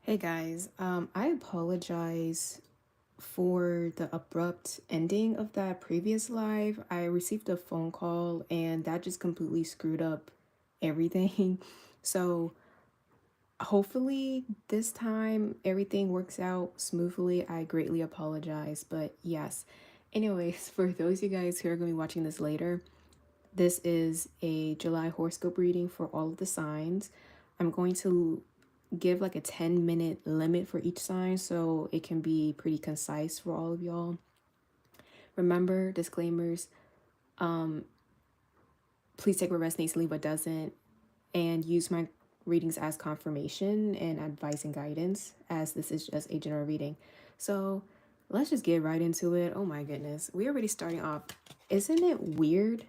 Hey guys, I apologize for the abrupt ending of that previous live. I received a phone call and that just completely screwed up everything. So hopefully this time everything works out smoothly. I greatly apologize, but yes. Anyways, for those of you guys who are going to be watching this later, this is a July horoscope reading for all of the signs. I'm going to give like a 10-minute limit for each sign so it can be pretty concise for all of y'all. Remember, disclaimers, please take what resonates, leave what doesn't, and use my readings as confirmation and advice and guidance, as this is just a general reading. So let's just get right into it. Oh my goodness, we're already starting off. Isn't it weird?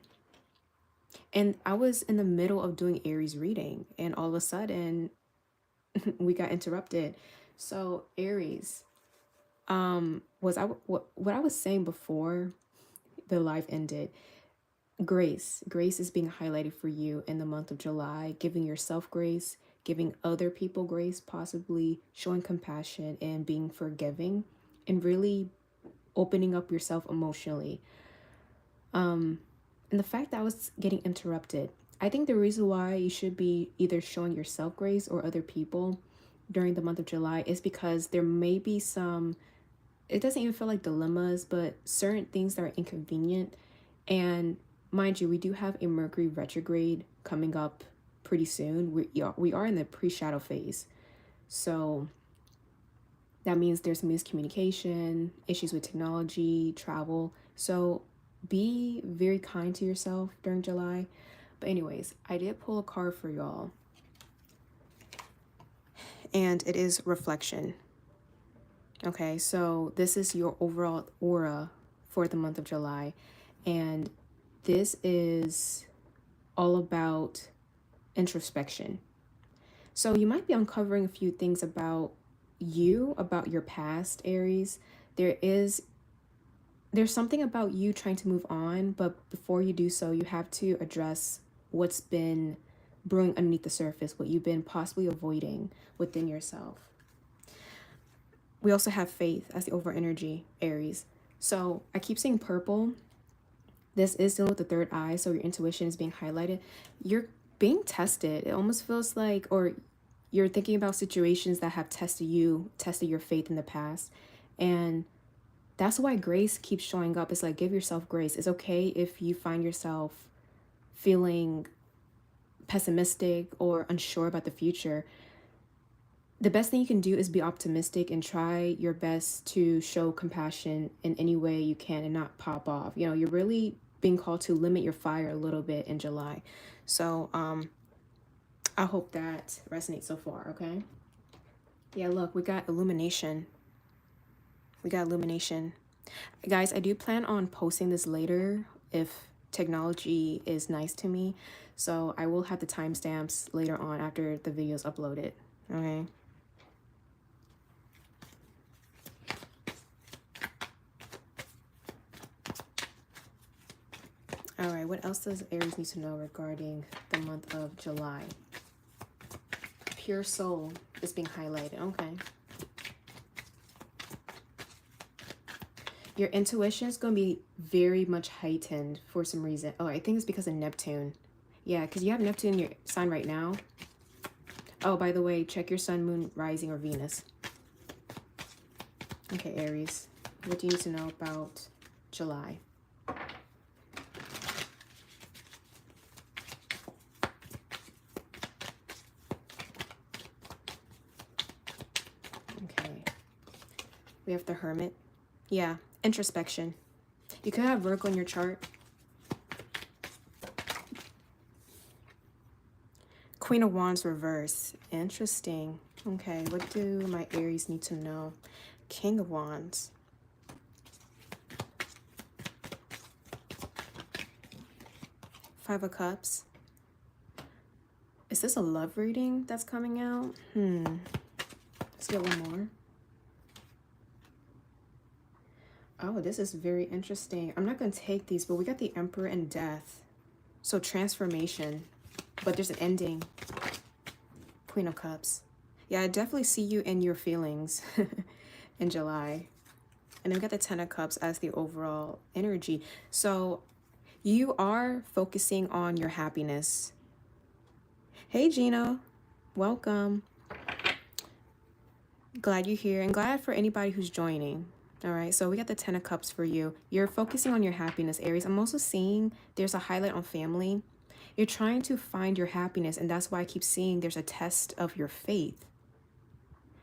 And I was in the middle of doing Aries reading and all of a sudden we got interrupted. So Aries, what I was saying before the live ended, grace is being highlighted for you in the month of July, giving yourself grace, giving other people grace, possibly showing compassion and being forgiving, and really opening up yourself emotionally. And the fact that I was getting interrupted, I think the reason why you should be either showing yourself grace or other people during the month of July is because there may be some, it doesn't even feel like dilemmas, but certain things that are inconvenient. And mind you, we do have a Mercury retrograde coming up pretty soon. We are in the pre-shadow phase. So that means there's miscommunication, issues with technology, travel. So be very kind to yourself during July. But anyways, I did pull a card for y'all. And it is reflection. Okay, so this is your overall aura for the month of July. And this is all about introspection. So you might be uncovering a few things about you, about your past, Aries. There's something about you trying to move on, but before you do so, you have to address what's been brewing underneath the surface, what you've been possibly avoiding within yourself. We also have faith as the over energy, Aries. So I keep saying purple. This is dealing with the third eye, so your intuition is being highlighted. You're being tested. It almost feels like, or you're thinking about situations that have tested your faith in the past. And that's why grace keeps showing up. It's like, give yourself grace. It's okay if you find yourself feeling pessimistic or unsure about the future. The best thing you can do is be optimistic and try your best to show compassion in any way you can and not pop off. You know, you're really being called to limit your fire a little bit in July. So I hope that resonates so far, okay? Yeah, look, we got illumination. Guys, I do plan on posting this later if technology is nice to me. So I will have the timestamps later on after the video is uploaded, okay? All right, what else does Aries need to know regarding the month of July? Pure soul is being highlighted. Okay. Your intuition is going to be very much heightened for some reason. Oh, I think it's because of Neptune. Yeah, because you have Neptune in your sign right now. Oh, by the way, check your sun, moon, rising, or Venus. Okay, Aries. What do you need to know about July? Okay. We have the Hermit. Yeah, introspection. You could have Virgo in your chart. Queen of Wands reverse. Interesting. Okay, what do my Aries need to know? King of Wands. Five of Cups. Is this a love reading that's coming out? Let's get one more. Oh, this is very interesting. I'm not going to take these, but we got the Emperor and Death. So transformation. But there's an ending. Queen of Cups. Yeah, I definitely see you in your feelings in July. And I've got the Ten of Cups as the overall energy. So you are focusing on your happiness. Hey, Gino. Welcome. Glad you're here and glad for anybody who's joining. All right, so we got the Ten of Cups for you. You're focusing on your happiness, Aries. I'm also seeing there's a highlight on family. You're trying to find your happiness, and that's why I keep seeing there's a test of your faith.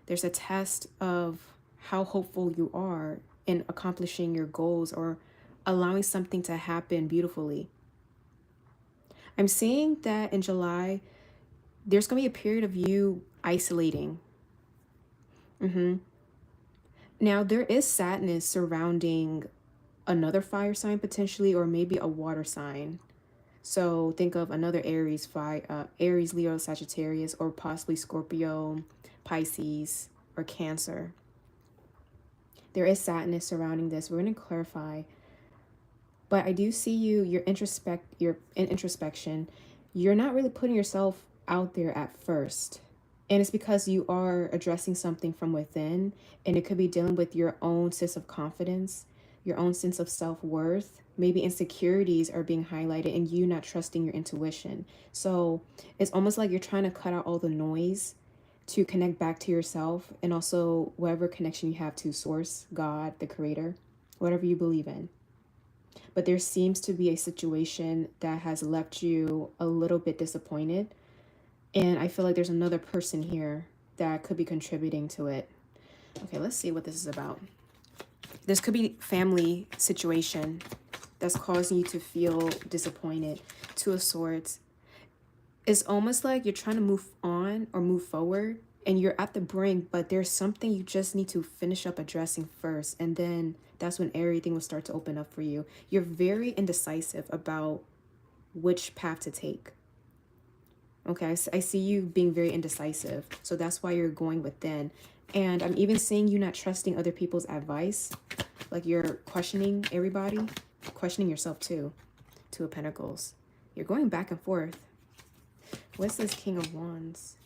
There's a test of how hopeful you are in accomplishing your goals or allowing something to happen beautifully. I'm seeing that in July, there's going to be a period of you isolating. Now, there is sadness surrounding another fire sign potentially, or maybe a water sign. So think of another Aries, Aries, Leo, Sagittarius, or possibly Scorpio, Pisces, or Cancer. There is sadness surrounding this. We're going to clarify. But I do see you're in introspection. You're not really putting yourself out there at first. And it's because you are addressing something from within, and it could be dealing with your own sense of confidence, your own sense of self-worth. Maybe insecurities are being highlighted and you not trusting your intuition. So it's almost like you're trying to cut out all the noise to connect back to yourself, and also whatever connection you have to source, God, the creator, whatever you believe in. But there seems to be a situation that has left you a little bit disappointed. And I feel like there's another person here that could be contributing to it. Okay, let's see what this is about. This could be family situation that's causing you to feel disappointed. Two of Swords. It's almost like you're trying to move on or move forward and you're at the brink, but there's something you just need to finish up addressing first. And then that's when everything will start to open up for you. You're very indecisive about which path to take. Okay, I see you being very indecisive. So that's why you're going within. And I'm even seeing you not trusting other people's advice. Like you're questioning everybody, questioning yourself too. Two of Pentacles. You're going back and forth. What's this King of Wands?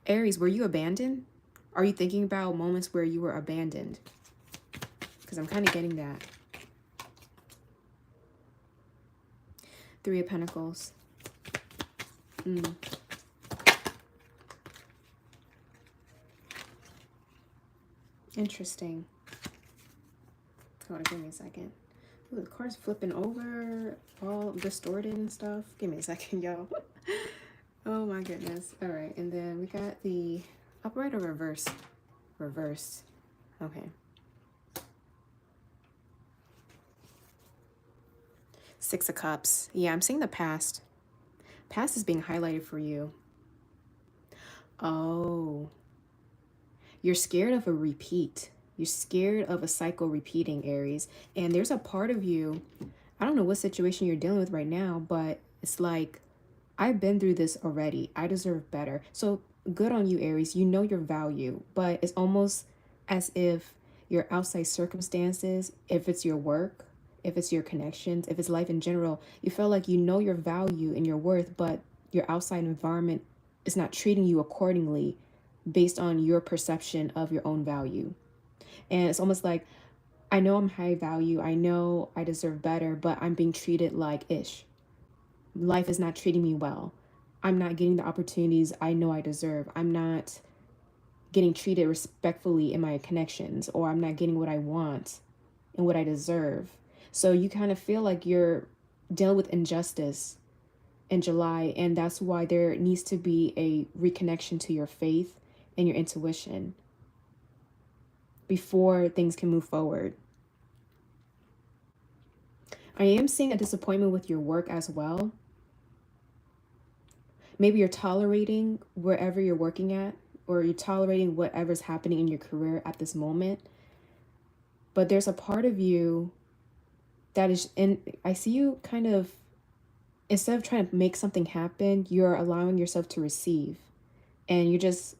Aries, were you abandoned? Are you thinking about moments where you were abandoned? Because I'm kind of getting that. Three of Pentacles. Interesting. Hold on, give me a second. Ooh, the card's flipping over, all distorted and stuff. Give me a second, y'all. Oh my goodness. All right, and then we got the upright or reverse? Reverse. Okay. Six of Cups. Yeah, I'm seeing the past. Past is being highlighted for you. Oh. You're scared of a repeat. You're scared of a cycle repeating, Aries. And there's a part of you, I don't know what situation you're dealing with right now, but it's like, I've been through this already. I deserve better. So good on you, Aries. You know your value, but it's almost as if your outside circumstances, if it's your work, if it's your connections, if it's life in general, you feel like you know your value and your worth, but your outside environment is not treating you accordingly based on your perception of your own value. And it's almost like, I know I'm high value, I know I deserve better, but I'm being treated like ish. Life is not treating me well. I'm not getting the opportunities I know I deserve. I'm not getting treated respectfully in my connections, or I'm not getting what I want and what I deserve. So you kind of feel like you're dealing with injustice in July, and that's why there needs to be a reconnection to your faith and your intuition before things can move forward. I am seeing a disappointment with your work as well. Maybe you're tolerating wherever you're working at, or you're tolerating whatever's happening in your career at this moment. But there's a part of you that is in, I see you kind of, instead of trying to make something happen, you're allowing yourself to receive. And you're just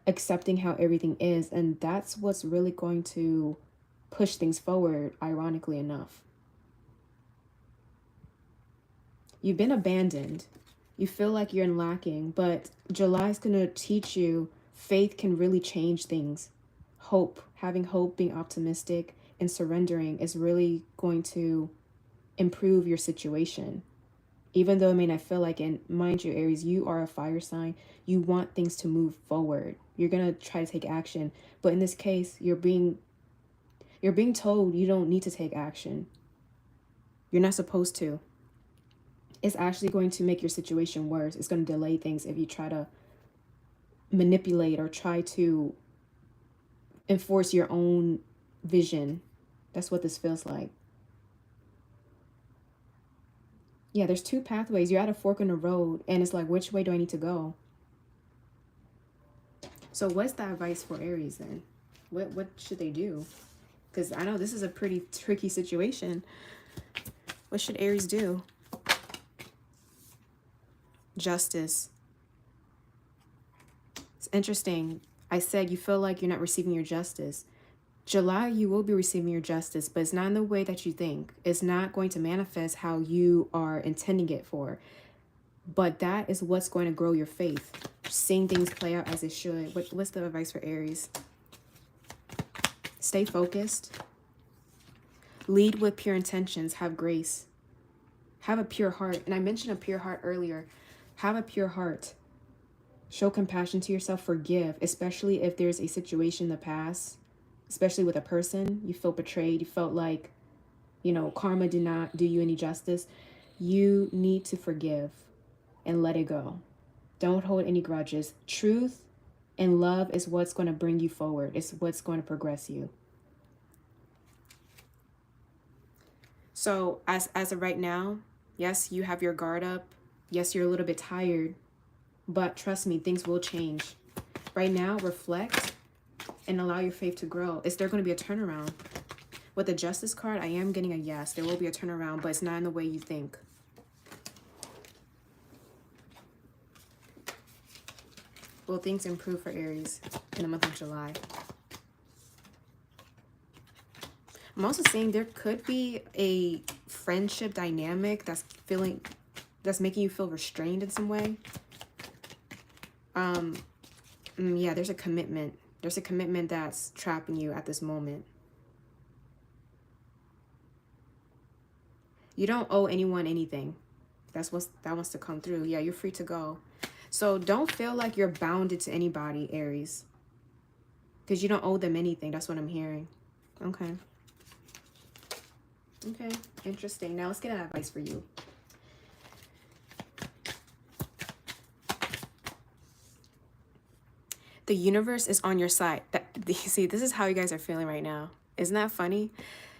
accepting how everything is. And that's what's really going to push things forward, ironically enough. You've been abandoned. You feel like you're lacking, but July is going to teach you faith can really change things. Hope, having hope, being optimistic, and surrendering is really going to improve your situation. Even though it may not feel like it, and mind you, Aries, you are a fire sign. You want things to move forward. You're going to try to take action. But in this case, you're being told you don't need to take action. You're not supposed to. It's actually going to make your situation worse. It's going to delay things if you try to manipulate or try to enforce your own vision. That's what this feels like. Yeah, there's two pathways. You're at a fork in the road, and it's like, which way do I need to go? So what's the advice for Aries then? What should they do? Because I know this is a pretty tricky situation. What should Aries do? Justice. It's interesting. I said you feel like you're not receiving your justice. July, you will be receiving your justice, but it's not in the way that you think. It's not going to manifest how you are intending it for. But that is what's going to grow your faith. Seeing things play out as it should. What's the advice for Aries? Stay focused. Lead with pure intentions. Have grace. Have a pure heart. And I mentioned a pure heart earlier. Have a pure heart. Show compassion to yourself. Forgive, especially if there's a situation in the past, especially with a person you feel betrayed. You felt like, karma did not do you any justice. You need to forgive and let it go. Don't hold any grudges. Truth and love is what's going to bring you forward. It's what's going to progress you. So as of right now, yes, you have your guard up. Yes, you're a little bit tired, but trust me, things will change. Right now, reflect and allow your faith to grow. Is there going to be a turnaround? With the Justice card, I am getting a yes. There will be a turnaround, but it's not in the way you think. Will things improve for Aries in the month of July? I'm also saying there could be a friendship dynamic that's making you feel restrained in some way. Yeah, there's a commitment. There's a commitment that's trapping you at this moment. You don't owe anyone anything. That wants to come through. Yeah, you're free to go. So don't feel like you're bounded to anybody, Aries. Because you don't owe them anything. That's what I'm hearing. Okay. Okay, interesting. Now let's get an advice for you. The universe is on your side. See, this is how you guys are feeling right now. Isn't that funny?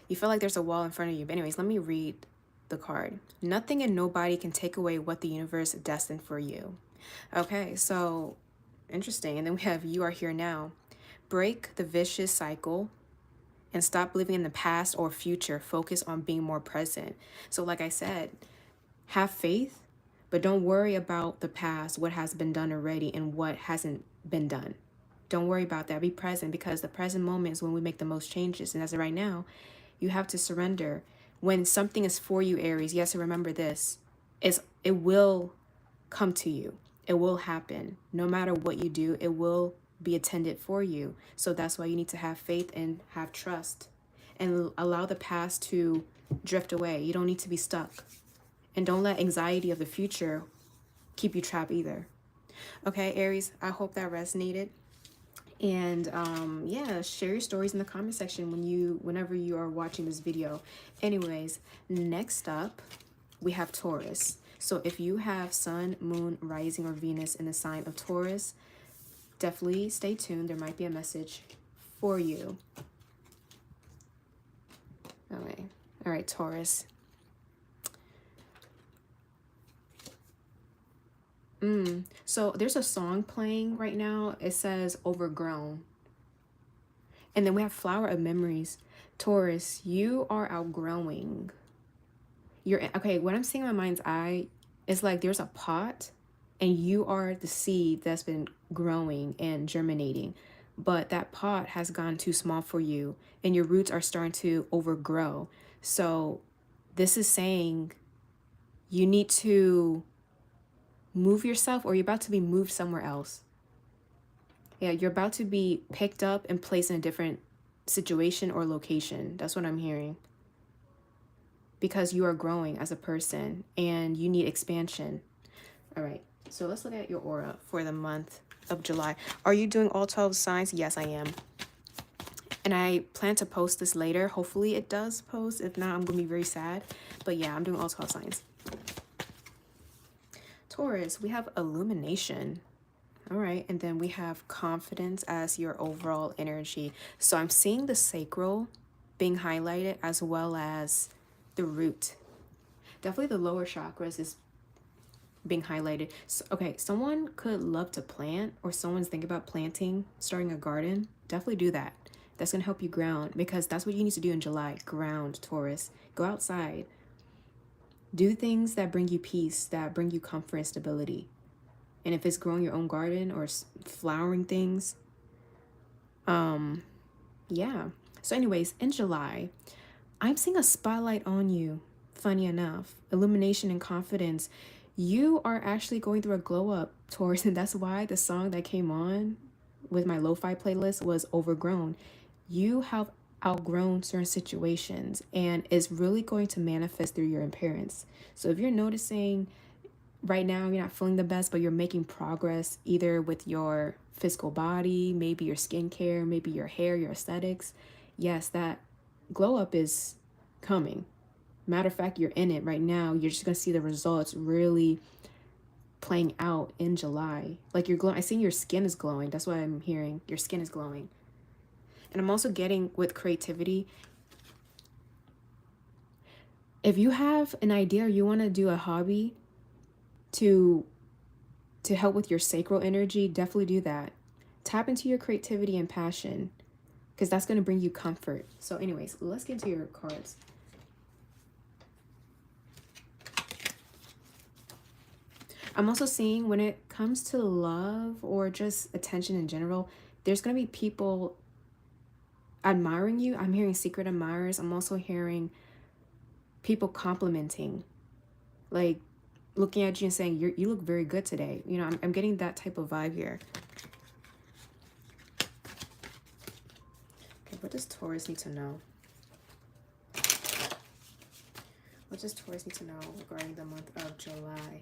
You feel like there's a wall in front of you. But anyways, let me read the card. Nothing and nobody can take away what the universe destined for you. Okay, so interesting. And then we have you are here now. Break the vicious cycle and stop living in the past or future. Focus on being more present. So like I said, have faith, but don't worry about the past, what has been done already and what hasn't been done. Don't worry about that. Be present, because the present moment is when we make the most changes. And as of right now, you have to surrender. When something is for you, Aries, yes, remember this, it will come to you. It will happen. No matter what you do, it will be attended for you. So that's why you need to have faith and have trust and allow the past to drift away. You don't need to be stuck. And don't let anxiety of the future keep you trapped either. Okay, Aries, I hope that resonated. And yeah, share your stories in the comment section whenever you are watching this video. Anyways, next up, we have Taurus. So if you have Sun, Moon, Rising, or Venus in the sign of Taurus, definitely stay tuned. There might be a message for you. Okay. All right, Taurus. So there's a song playing right now. It says Overgrown. And then we have Flower of Memories. Taurus, you are outgrowing. Okay, what I'm seeing in my mind's eye is like there's a pot and you are the seed that's been growing and germinating. But that pot has gone too small for you and your roots are starting to overgrow. So this is saying you need to move yourself, or you're about to be moved somewhere else. Yeah, you're about to be picked up and placed in a different situation or location. That's what I'm hearing. Because you are growing as a person and you need expansion. All right, so let's look at your aura for the month of July. Are you doing all 12 signs? Yes, I am. And I plan to post this later. Hopefully it does post. If not, I'm going to be very sad. But yeah, I'm doing all 12 signs. Taurus, we have illumination. All right, and then we have confidence as your overall energy. So I'm seeing the sacral being highlighted as well as the root. Definitely the lower chakras is being highlighted. So, okay, someone could love to plant, or someone's thinking about planting, starting a garden. Definitely do that. That's going to help you ground, because that's what you need to do in July. Ground, Taurus. Go outside. Do things that bring you peace, that bring you comfort and stability. And if it's growing your own garden or flowering things, yeah. So anyways, in July, I'm seeing a spotlight on you. Funny enough, illumination and confidence. You are actually going through a glow up, Taurus, and that's why the song that came on with my lo-fi playlist was Overgrown. You have outgrown certain situations, and it's really going to manifest through your appearance. So if you're noticing right now you're not feeling the best, but you're making progress either with your physical body, maybe your skincare, maybe your hair, your aesthetics, yes, that glow up is coming. Matter of fact, you're in it right now. You're just going to see the results really playing out in July. Like you're glowing. I see your skin is glowing. That's what I'm hearing. Your skin is glowing. And I'm also getting with creativity. If you have an idea or you want to do a hobby to help with your sacral energy, definitely do that. Tap into your creativity and passion, because that's going to bring you comfort. So anyways, let's get into your cards. I'm also seeing when it comes to love or just attention in general, there's going to be people admiring you. I'm hearing secret admirers. I'm also hearing people complimenting, like looking at you and saying, you look very good today. You know, I'm getting that type of vibe here. Okay, what does Taurus need to know? What does Taurus need to know regarding the month of July?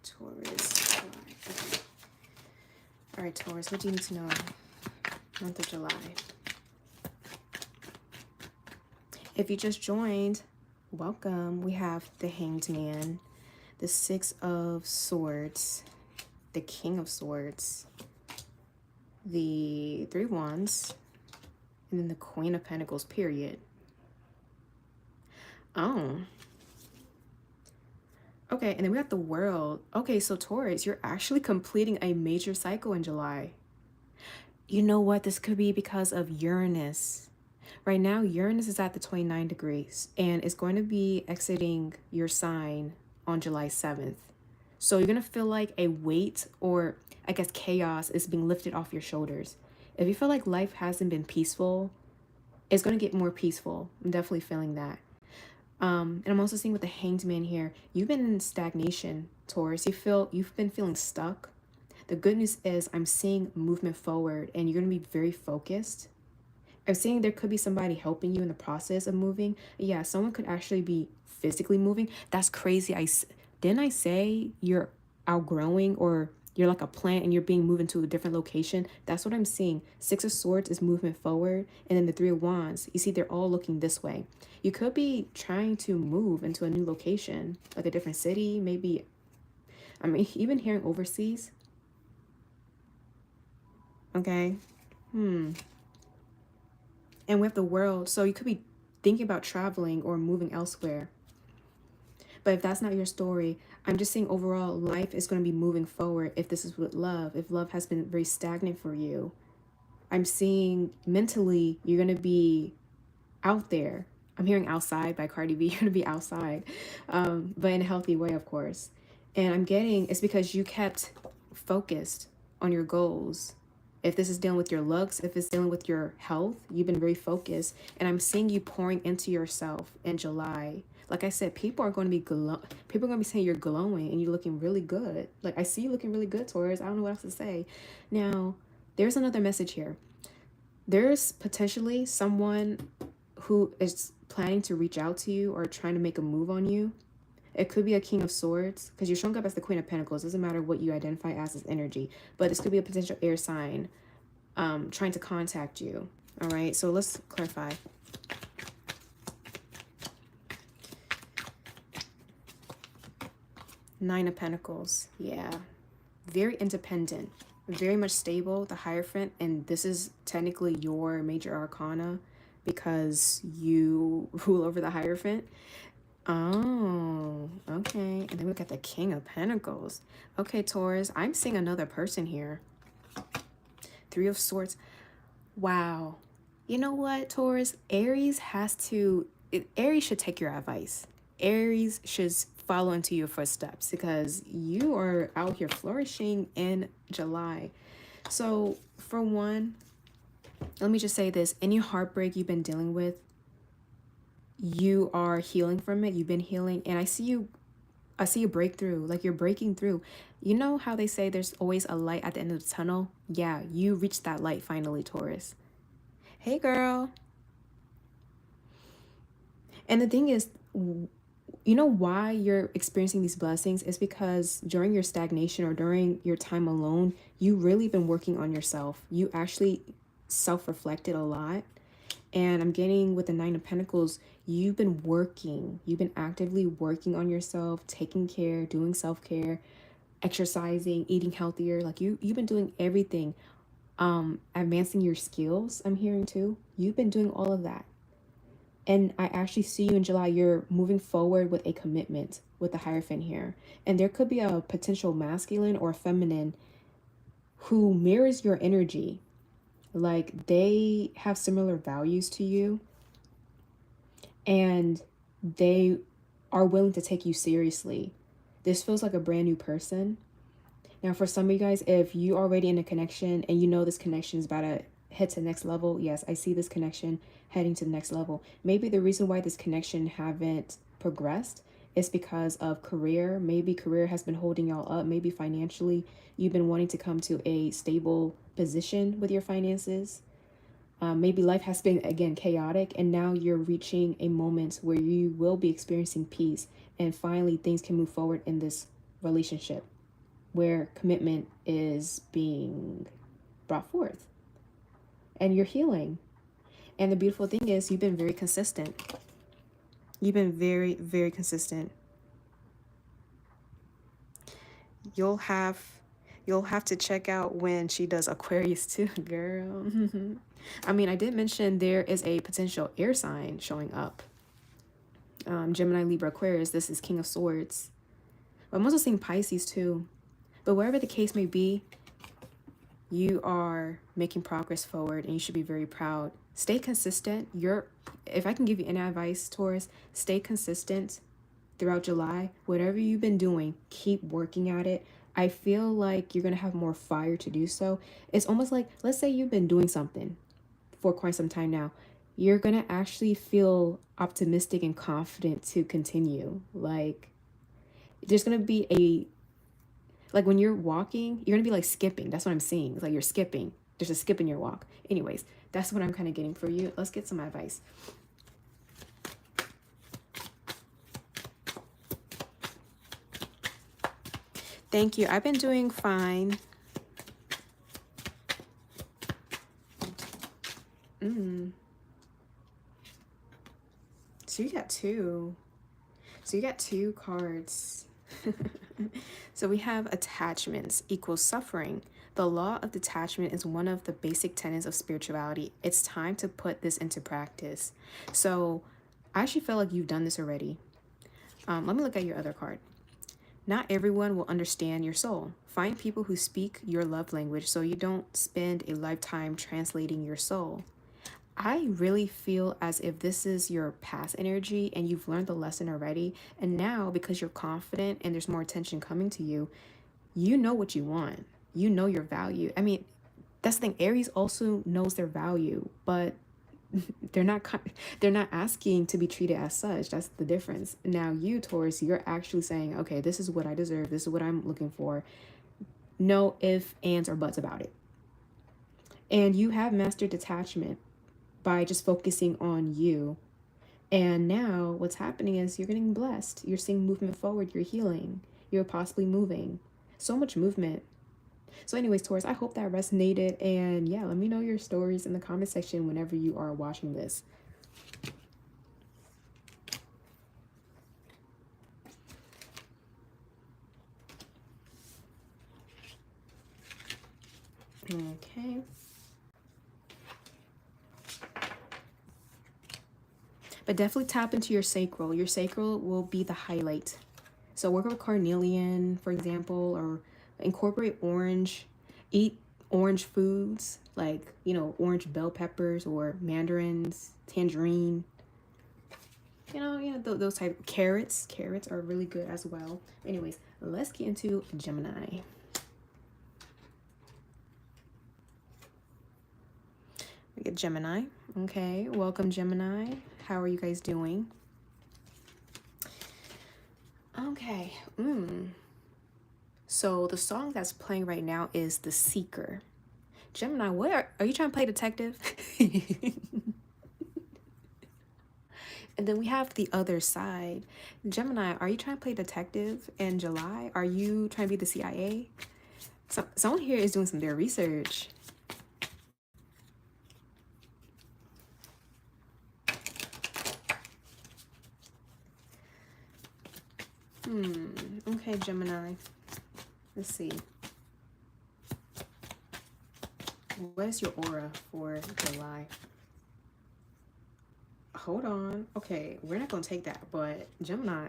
Taurus, July. Okay. All right, Taurus, what do you need to know? Month of July. If you just joined, welcome. We have the Hanged Man, the Six of Swords, the King of Swords, the Three Wands, and then the Queen of Pentacles, period. Oh. Okay, and then we have the World. Okay, so Taurus, you're actually completing a major cycle in July. You know what? This could be because of Uranus. Right now, Uranus is at the 29 degrees, and it's going to be exiting your sign on July 7th. So you're going to feel like a weight, or I guess chaos, is being lifted off your shoulders. If you feel like life hasn't been peaceful, it's going to get more peaceful. I'm definitely feeling that. And I'm also seeing with the Hanged Man here, you've been in stagnation, Taurus. You've been feeling stuck. The good news is I'm seeing movement forward, and you're going to be very focused. I'm seeing there could be somebody helping you in the process of moving. Yeah, someone could actually be physically moving. That's crazy. Didn't I say you're outgrowing, or you're like a plant and you're being moved into a different location? That's what I'm seeing. Six of Swords is movement forward, and then the Three of Wands, you see they're all looking this way. You could be trying to move into a new location, like a different city, maybe. I mean, even hearing overseas. Okay. And we have the World, so you could be thinking about traveling or moving elsewhere. But if that's not your story, I'm just saying overall life is going to be moving forward if this is with love. If love has been very stagnant for you, I'm seeing mentally you're going to be out there. I'm hearing outside by Cardi B. You're going to be outside, but in a healthy way, of course. And I'm getting it's because you kept focused on your goals If this is dealing with your looks, if it's dealing with your health, you've been very focused. And I'm seeing you pouring into yourself in July. Like I said, people are going to be people are going to be saying you're glowing and you're looking really good. Like, I see you looking really good, Taurus. I don't know what else to say. Now, there's another message here. There's potentially someone who is planning to reach out to you or trying to make a move on you. It could be a King of Swords, because you're showing up as the Queen of Pentacles. Doesn't matter what you identify as energy, but this could be a potential air sign trying to contact you. All right, so let's clarify. Nine of Pentacles. Yeah, very independent, very much stable, the Hierophant, and this is technically your major arcana because you rule over the Hierophant. Oh, okay. And then we got the King of Pentacles. Okay, Taurus, I'm seeing another person here. Three of Swords. Wow. You know what, Taurus? Aries should take your advice. Aries should follow into your footsteps because you are out here flourishing in July. So, for one, let me just say this. Any heartbreak you've been dealing with, you are healing from it. You've been healing, and I see a breakthrough. Like, you're breaking through. You know how they say there's always a light at the end of the tunnel? Yeah, you reached that light finally, Taurus. Hey, girl. And the thing is, you know why you're experiencing these blessings is because during your stagnation or during your time alone, you really been working on yourself. You actually self-reflected a lot. And I'm getting with the Nine of Pentacles, you've been actively working on yourself, taking care, doing self-care, exercising, eating healthier. Like, you've been doing everything. Advancing your skills, I'm hearing too. You've been doing all of that. And I actually see you in July. You're moving forward with a commitment with the Hierophant here. And there could be a potential masculine or feminine who mirrors your energy. Like, they have similar values to you. And they are willing to take you seriously. This feels like a brand new person. Now, for some of you guys, if you already in a connection and you know this connection is about to head to the next level, yes, I see this connection heading to the next level. Maybe the reason why this connection haven't progressed is because of career. Maybe career has been holding y'all up. Maybe financially, you've been wanting to come to a stable position with your finances. Maybe life has been, again, chaotic, and now you're reaching a moment where you will be experiencing peace, and finally things can move forward in this relationship where commitment is being brought forth and you're healing. And the beautiful thing is you've been very consistent. You've been very, very consistent. You'll have to check out when she does Aquarius too, girl. I mean, I did mention there is a potential air sign showing up. Gemini, Libra, Aquarius. This is King of Swords. But I'm also seeing Pisces too. But wherever the case may be, you are making progress forward and you should be very proud. Stay consistent. If I can give you any advice, Taurus, stay consistent throughout July. Whatever you've been doing, keep working at it. I feel like you're going to have more fire to do so. It's almost like, let's say you've been doing something for quite some time now. You're going to actually feel optimistic and confident to continue. Like, there's going to be like when you're walking, you're going to be like skipping. That's what I'm seeing. It's like you're skipping. There's a skip in your walk. Anyways, that's what I'm kind of getting for you. Let's get some advice. Thank you. I've been doing fine. So you got two. So you got two cards. So we have attachments equals suffering. The law of detachment is one of the basic tenets of spirituality. It's time to put this into practice. So I actually feel like you've done this already. Let me look at your other card. Not everyone will understand your soul. Find people who speak your love language so you don't spend a lifetime translating your soul. I really feel as if this is your past energy and you've learned the lesson already. And now, because you're confident and there's more attention coming to you, you know what you want. You know your value. I mean, That's the thing. Aries also knows their value, but they're not asking to be treated as such. That's the difference. Now you, Taurus, you're actually saying, okay, this is what I deserve. This is what I'm looking for. No ifs, ands, or buts about it. And you have mastered detachment by just focusing on you. And now what's happening is you're getting blessed. You're seeing movement forward. You're healing. You're possibly moving. So much movement. So anyways, Taurus, I hope that resonated. And yeah, let me know your stories in the comment section whenever you are watching this. Okay. But definitely tap into your sacral. Your sacral will be the highlight. So work with carnelian, for example, or incorporate orange. Eat orange foods like, you know, orange bell peppers or mandarins, tangerine. You know, yeah, those type of carrots. Carrots are really good as well. Anyways, let's get into Gemini. We get Gemini. Okay, welcome Gemini. How are you guys doing? Okay. So the song that's playing right now is The Seeker. Gemini, what are you trying to play detective? And then we have the other side. Gemini, are you trying to play detective in July? Are you trying to be the CIA? So someone here is doing some their research. Okay, Gemini. Let's see. What is your aura for July? Hold on. Okay, we're not gonna take that, but Gemini,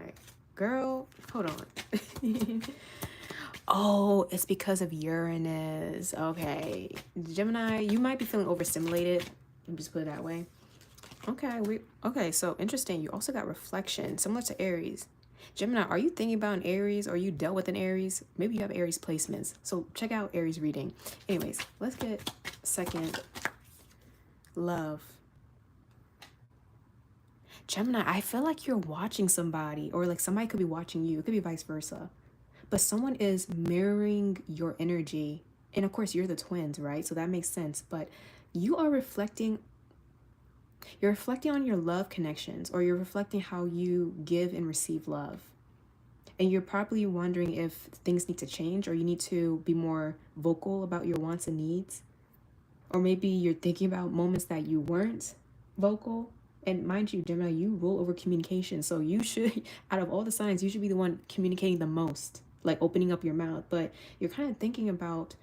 girl, hold on. Oh, it's because of Uranus. Okay, Gemini, you might be feeling overstimulated. Just put it that way. Okay, so interesting. You also got reflection, similar to Aries. Gemini, are you thinking about an Aries or you dealt with an Aries? Maybe you have Aries placements. So check out Aries reading. Anyways, let's get second. Love. Gemini, I feel like you're watching somebody, or like somebody could be watching you. It could be vice versa. But someone is mirroring your energy. And of course, you're the twins, right? So that makes sense. But you are reflecting. You're reflecting on your love connections, or you're reflecting how you give and receive love. And you're probably wondering if things need to change, or you need to be more vocal about your wants and needs. Or maybe you're thinking about moments that you weren't vocal. And mind you, Gemini, you rule over communication. So you should, out of all the signs, you should be the one communicating the most, like opening up your mouth. But you're kind of thinking about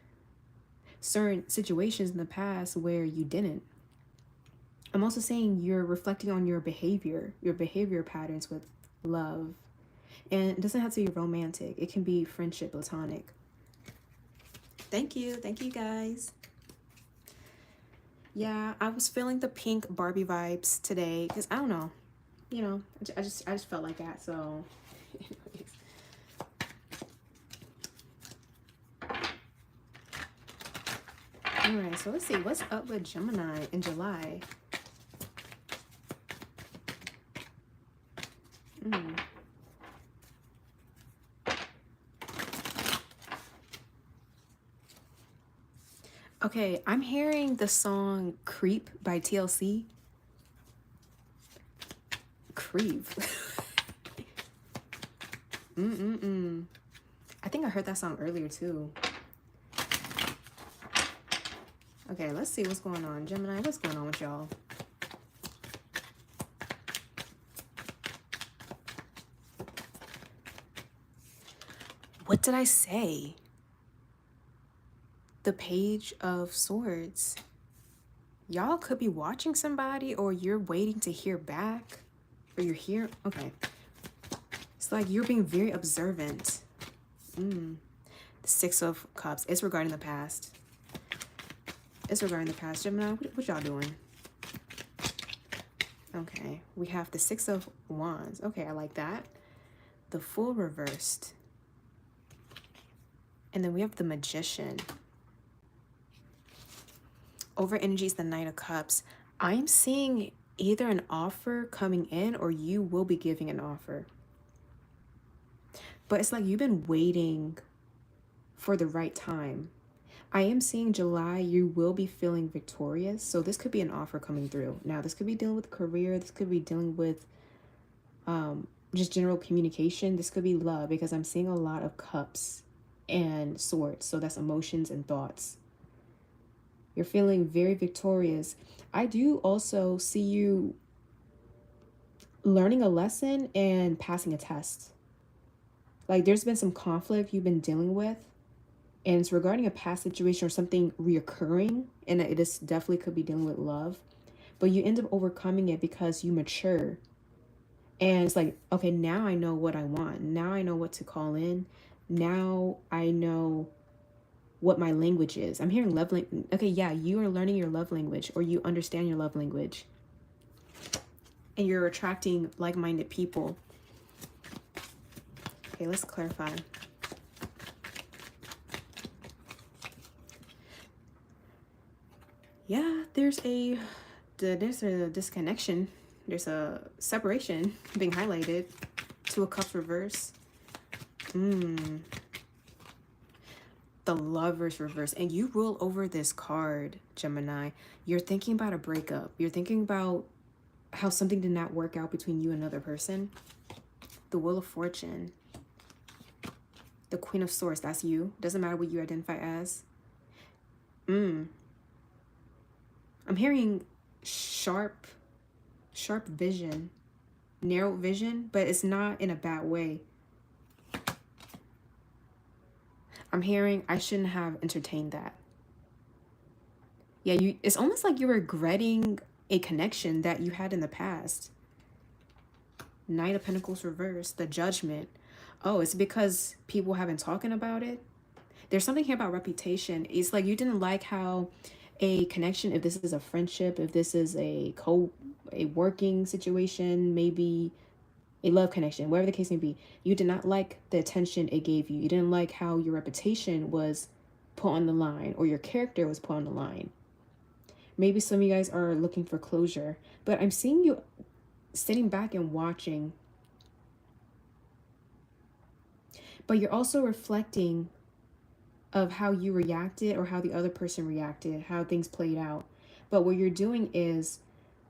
certain situations in the past where you didn't. I'm also saying you're reflecting on your behavior patterns with love. And it doesn't have to be romantic. It can be friendship, platonic. Thank you guys. Yeah, I was feeling the pink Barbie vibes today because I don't know, you know, I just felt like that. So, anyways. All right, so let's see what's up with Gemini in July. Okay, I'm hearing the song Creep by TLC. Creep. I think I heard that song earlier too. Okay, let's see what's going on. Gemini, what's going on with y'all? What did I say? The Page of Swords. Y'all could be watching somebody, or you're waiting to hear back, or you're here. Okay. It's like you're being very observant. The Six of Cups. It's regarding the past. It's regarding the past. Gemini, what y'all doing? Okay. We have the Six of Wands. Okay, I like that. The Fool reversed. And then we have the Magician. over energy is the Knight of Cups. I'm seeing either an offer coming in or you will be giving an offer. But it's like you've been waiting for the right time. I am seeing July, you will be feeling victorious. So this could be an offer coming through. Now, this could be dealing with career. This could be dealing with just general communication. This could be love, because I'm seeing a lot of cups and swords. So that's emotions and thoughts. You're feeling very victorious. I do also see you learning a lesson and passing a test. Like there's been some conflict you've been dealing with, and it's regarding a past situation or something reoccurring, and it is definitely could be dealing with love, but you end up overcoming it because you mature. And it's like, okay, now I know what I want. Now I know what to call in. Now I know what my language is. I'm hearing love language. Okay, yeah, you are learning your love language, or you understand your love language. And you're attracting like-minded people. Okay, let's clarify. Yeah, there's a disconnection. There's a separation being highlighted. Two of Cups reverse. The Lovers reverse. And you rule over this card, Gemini. You're thinking about a breakup. You're thinking about how something did not work out between you and another person. The Wheel of Fortune. The Queen of Swords, that's you. Doesn't matter what you identify as. I'm hearing sharp vision, narrow vision, but it's not in a bad way. I'm hearing I shouldn't have entertained that. Yeah, it's almost like you're regretting a connection that you had in the past. Knight of Pentacles reversed, the Judgment. Oh, it's because people have been talking about it. There's something here about reputation. It's like you didn't like how a connection, if this is a friendship, if this is a working situation, maybe a love connection, whatever the case may be, you did not like the attention it gave you. You didn't like how your reputation was put on the line, or your character was put on the line. Maybe some of you guys are looking for closure, but I'm seeing you sitting back and watching. But you're also reflecting of how you reacted, or how the other person reacted, how things played out. But what you're doing is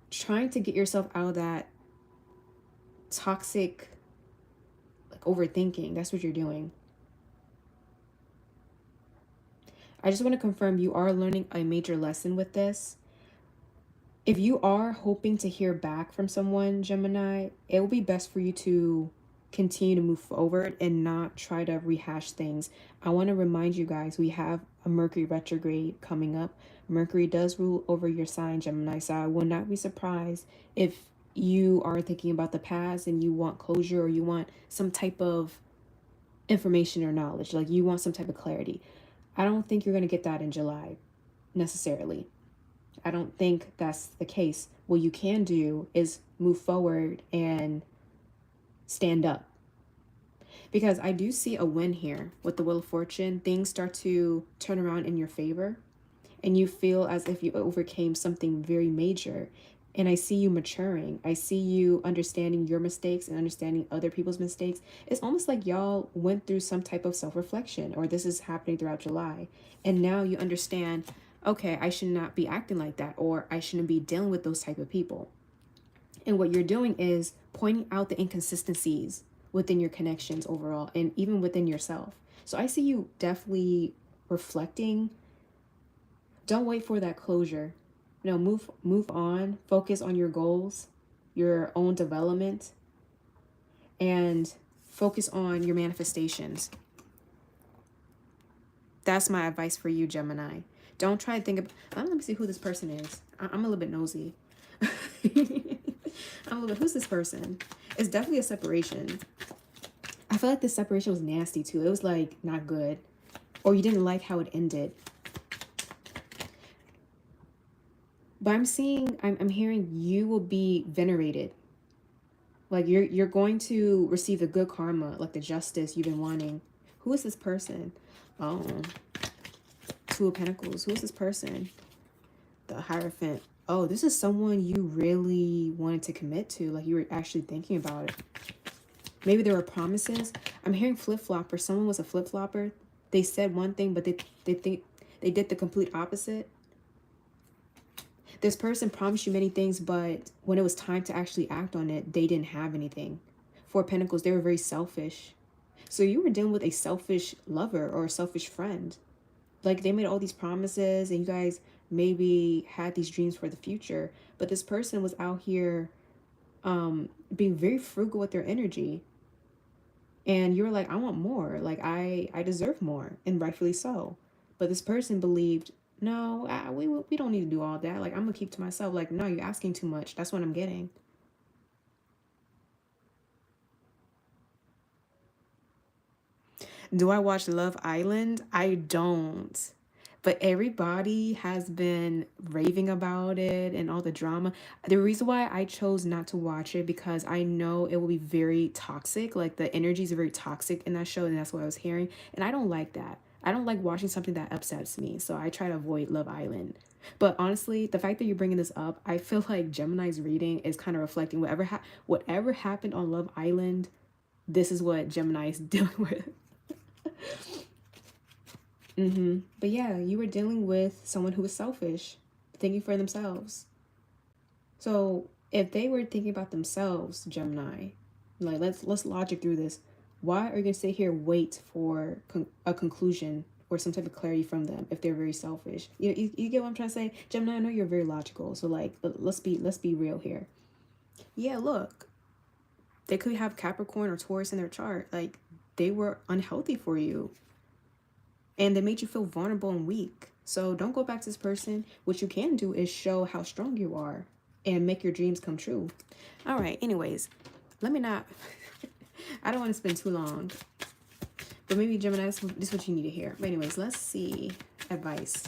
trying to get yourself out of that toxic, like, overthinking. That's what you're doing. I just want to confirm you are learning a major lesson with this. If you are hoping to hear back from someone, Gemini, it will be best for you to continue to move forward and not try to rehash things. I want to remind you guys, we have a Mercury retrograde coming up. Mercury does rule over your sign, Gemini, so I will not be surprised if you are thinking about the past and you want closure, or you want some type of information or knowledge, like you want some type of clarity. I don't think you're going to get that in July necessarily. I don't think that's the case. What you can do is move forward and stand up, because I do see a win here with the Wheel of Fortune. Things start to turn around in your favor, and you feel as if you overcame something very major. And I see you maturing. I see you understanding your mistakes and understanding other people's mistakes. It's almost like y'all went through some type of self-reflection, or this is happening throughout July, and now you understand, okay, I should not be acting like that, or I shouldn't be dealing with those type of people. And what you're doing is pointing out the inconsistencies within your connections overall, and even within yourself. So I see you definitely reflecting. Don't wait for that closure. No, move on. Focus on your goals, your own development, and focus on your manifestations. That's my advice for you, Gemini. Don't try to think of, let me see who this person is. I'm a little bit nosy. Who's this person? It's definitely a separation. I feel like this separation was nasty too. It was like not good, or you didn't like how it ended. But I'm hearing you will be venerated. Like you're going to receive the good karma, like the justice you've been wanting. Who is this person? Oh, Two of Pentacles. Who is this person? the Hierophant. Oh, this is someone you really wanted to commit to. Like, you were actually thinking about it. Maybe there were promises. I'm hearing flip-flopper. Someone was a flip-flopper. They said one thing, but they think they did the complete opposite. This person promised you many things, but when it was time to actually act on it, they didn't have anything. Four of Pentacles, they were very selfish. So you were dealing with a selfish lover or a selfish friend. Like, they made all these promises and you guys maybe had these dreams for the future, but this person was out here being very frugal with their energy. And you were like, I want more. Like, I deserve more, and rightfully so. But this person believed, no, we don't need to do all that. Like, I'm gonna keep to myself. Like, no, you're asking too much. That's what I'm getting. Do I watch Love Island? I don't. But everybody has been raving about it and all the drama. The reason why I chose not to watch it, because I know it will be very toxic. Like, the energies are very toxic in that show, and that's what I was hearing. And I don't like that. I don't like watching something that upsets me. So I try to avoid Love Island. But honestly, the fact that you're bringing this up, I feel like Gemini's reading is kind of reflecting whatever happened on Love Island. This is what Gemini is dealing with. But yeah, you were dealing with someone who was selfish, thinking for themselves. So if they were thinking about themselves, Gemini, like, let's logic through this. Why are you gonna sit here wait for a conclusion or some type of clarity from them if they're very selfish? You get what I'm trying to say, Gemini? I know you're very logical, so like, let's be real here. Yeah, look, they could have Capricorn or Taurus in their chart. Like, they were unhealthy for you. And they made you feel vulnerable and weak. So don't go back to this person. What you can do is show how strong you are and make your dreams come true. All right, anyways, let me not... I don't want to spend too long. But maybe, Gemini, this is what you need to hear. But anyways, let's see. Advice.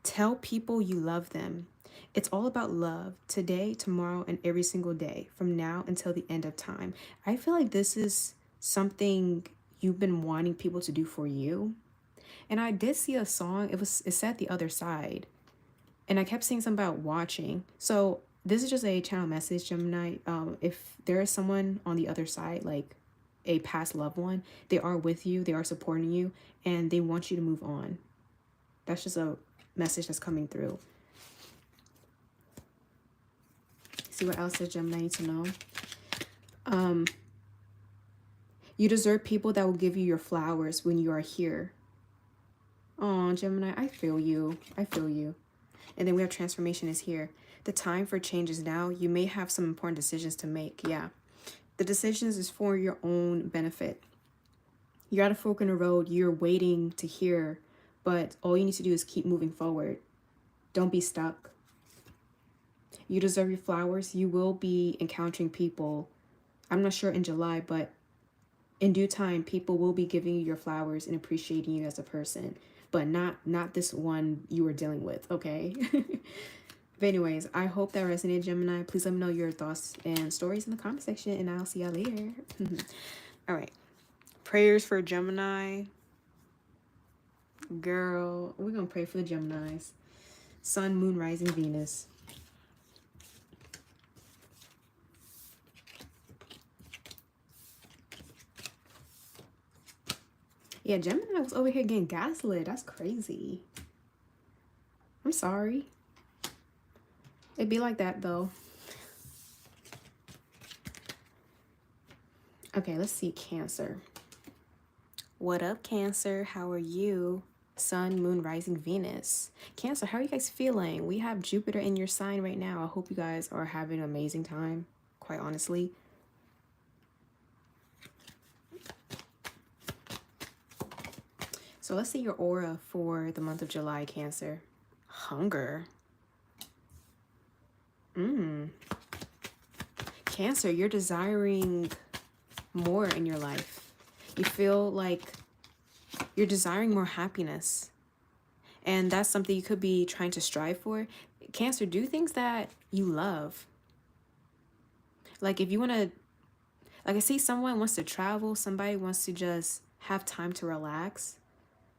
Tell people you love them. It's all about love today, tomorrow, and every single day from now until the end of time. I feel like this is something you've been wanting people to do for you. And I did see a song, it said The Other Side, and I kept seeing something about watching. So this is just a channel message, Gemini. If there is someone on the other side, like a past loved one, they are with you, they are supporting you, and they want you to move on. That's just a message that's coming through. See what else does Gemini need to know? You deserve people that will give you your flowers when you are here. Oh, Gemini, I feel you. I feel you. And then we have transformation is here. The time for change is now. You may have some important decisions to make. Yeah. The decisions is for your own benefit. You're at a fork in the road. You're waiting to hear, but all you need to do is keep moving forward. Don't be stuck. You deserve your flowers. You will be encountering people. I'm not sure in July, but in due time, people will be giving you your flowers and appreciating you as a person, but not this one you were dealing with, okay? But anyways, I hope that resonated, Gemini. Please let me know your thoughts and stories in the comment section, and I'll see y'all later. All right. Prayers for Gemini. Girl, we're going to pray for the Geminis. Sun, Moon, Rising, Venus. Yeah, Gemini was over here getting gaslit. That's crazy. I'm sorry. It'd be like that, though. Okay, let's see Cancer. What up, Cancer? How are you? Sun, Moon, Rising, Venus. Cancer, how are you guys feeling? We have Jupiter in your sign right now. I hope you guys are having an amazing time, quite honestly. So let's see your aura for the month of July, Cancer. Hunger. Cancer, you're desiring more in your life. You feel like you're desiring more happiness. And that's something you could be trying to strive for. Cancer, do things that you love. Like, if you want to, like, I see someone wants to travel, somebody wants to just have time to relax.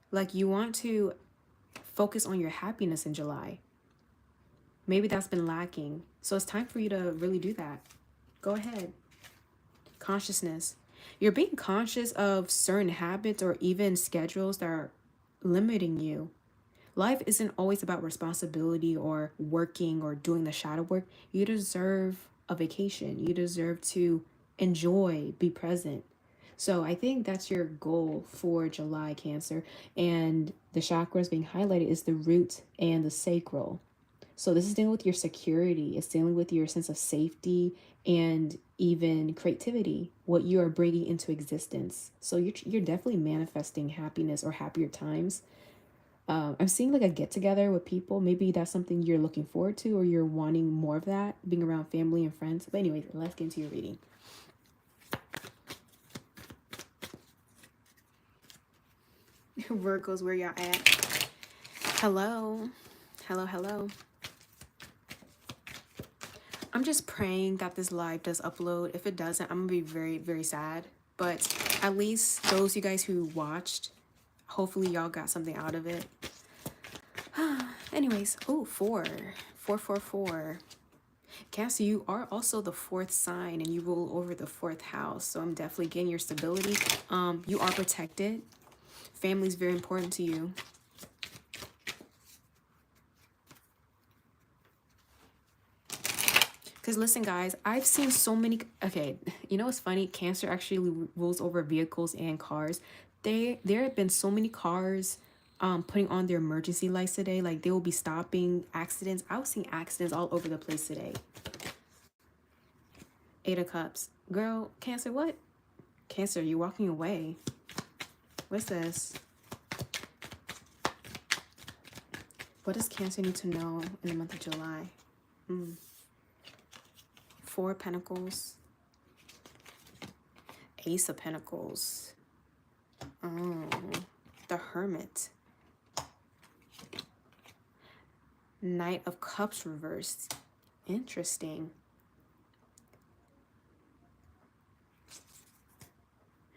Like, you want to focus on your happiness in July. Maybe that's been lacking. So it's time for you to really do that. Go ahead. Consciousness. You're being conscious of certain habits or even schedules that are limiting you. Life isn't always about responsibility or working or doing the shadow work. You deserve a vacation. You deserve to enjoy, be present. So I think that's your goal for July, Cancer. And the chakras being highlighted is the root and the sacral. So this is dealing with your security. It's dealing with your sense of safety and even creativity, what you are bringing into existence. So you're definitely manifesting happiness or happier times. I'm seeing like a get together with people. Maybe that's something you're looking forward to, or you're wanting more of that, being around family and friends. But anyways, let's get into your reading. Virgos, where y'all at? Hello. Hello. I'm just praying that this live does upload. If it doesn't, I'm gonna be very, very sad. But at least those you guys who watched, hopefully y'all got something out of it. Anyways, oh, 4. Cancer, you are also the 4th sign and you rule over the 4th house. So I'm definitely getting your stability. You are protected. Family is very important to you. Because listen, guys, I've seen so many... Okay, you know what's funny? Cancer actually rules over vehicles and cars. There have been so many cars putting on their emergency lights today. Like, they will be stopping accidents. I was seeing accidents all over the place today. 8 of Cups. Girl, Cancer, what? Cancer, you're walking away. What's this? What does Cancer need to know in the month of July? 4 of Pentacles. Ace of Pentacles. Oh, the Hermit. Knight of Cups reversed. Interesting.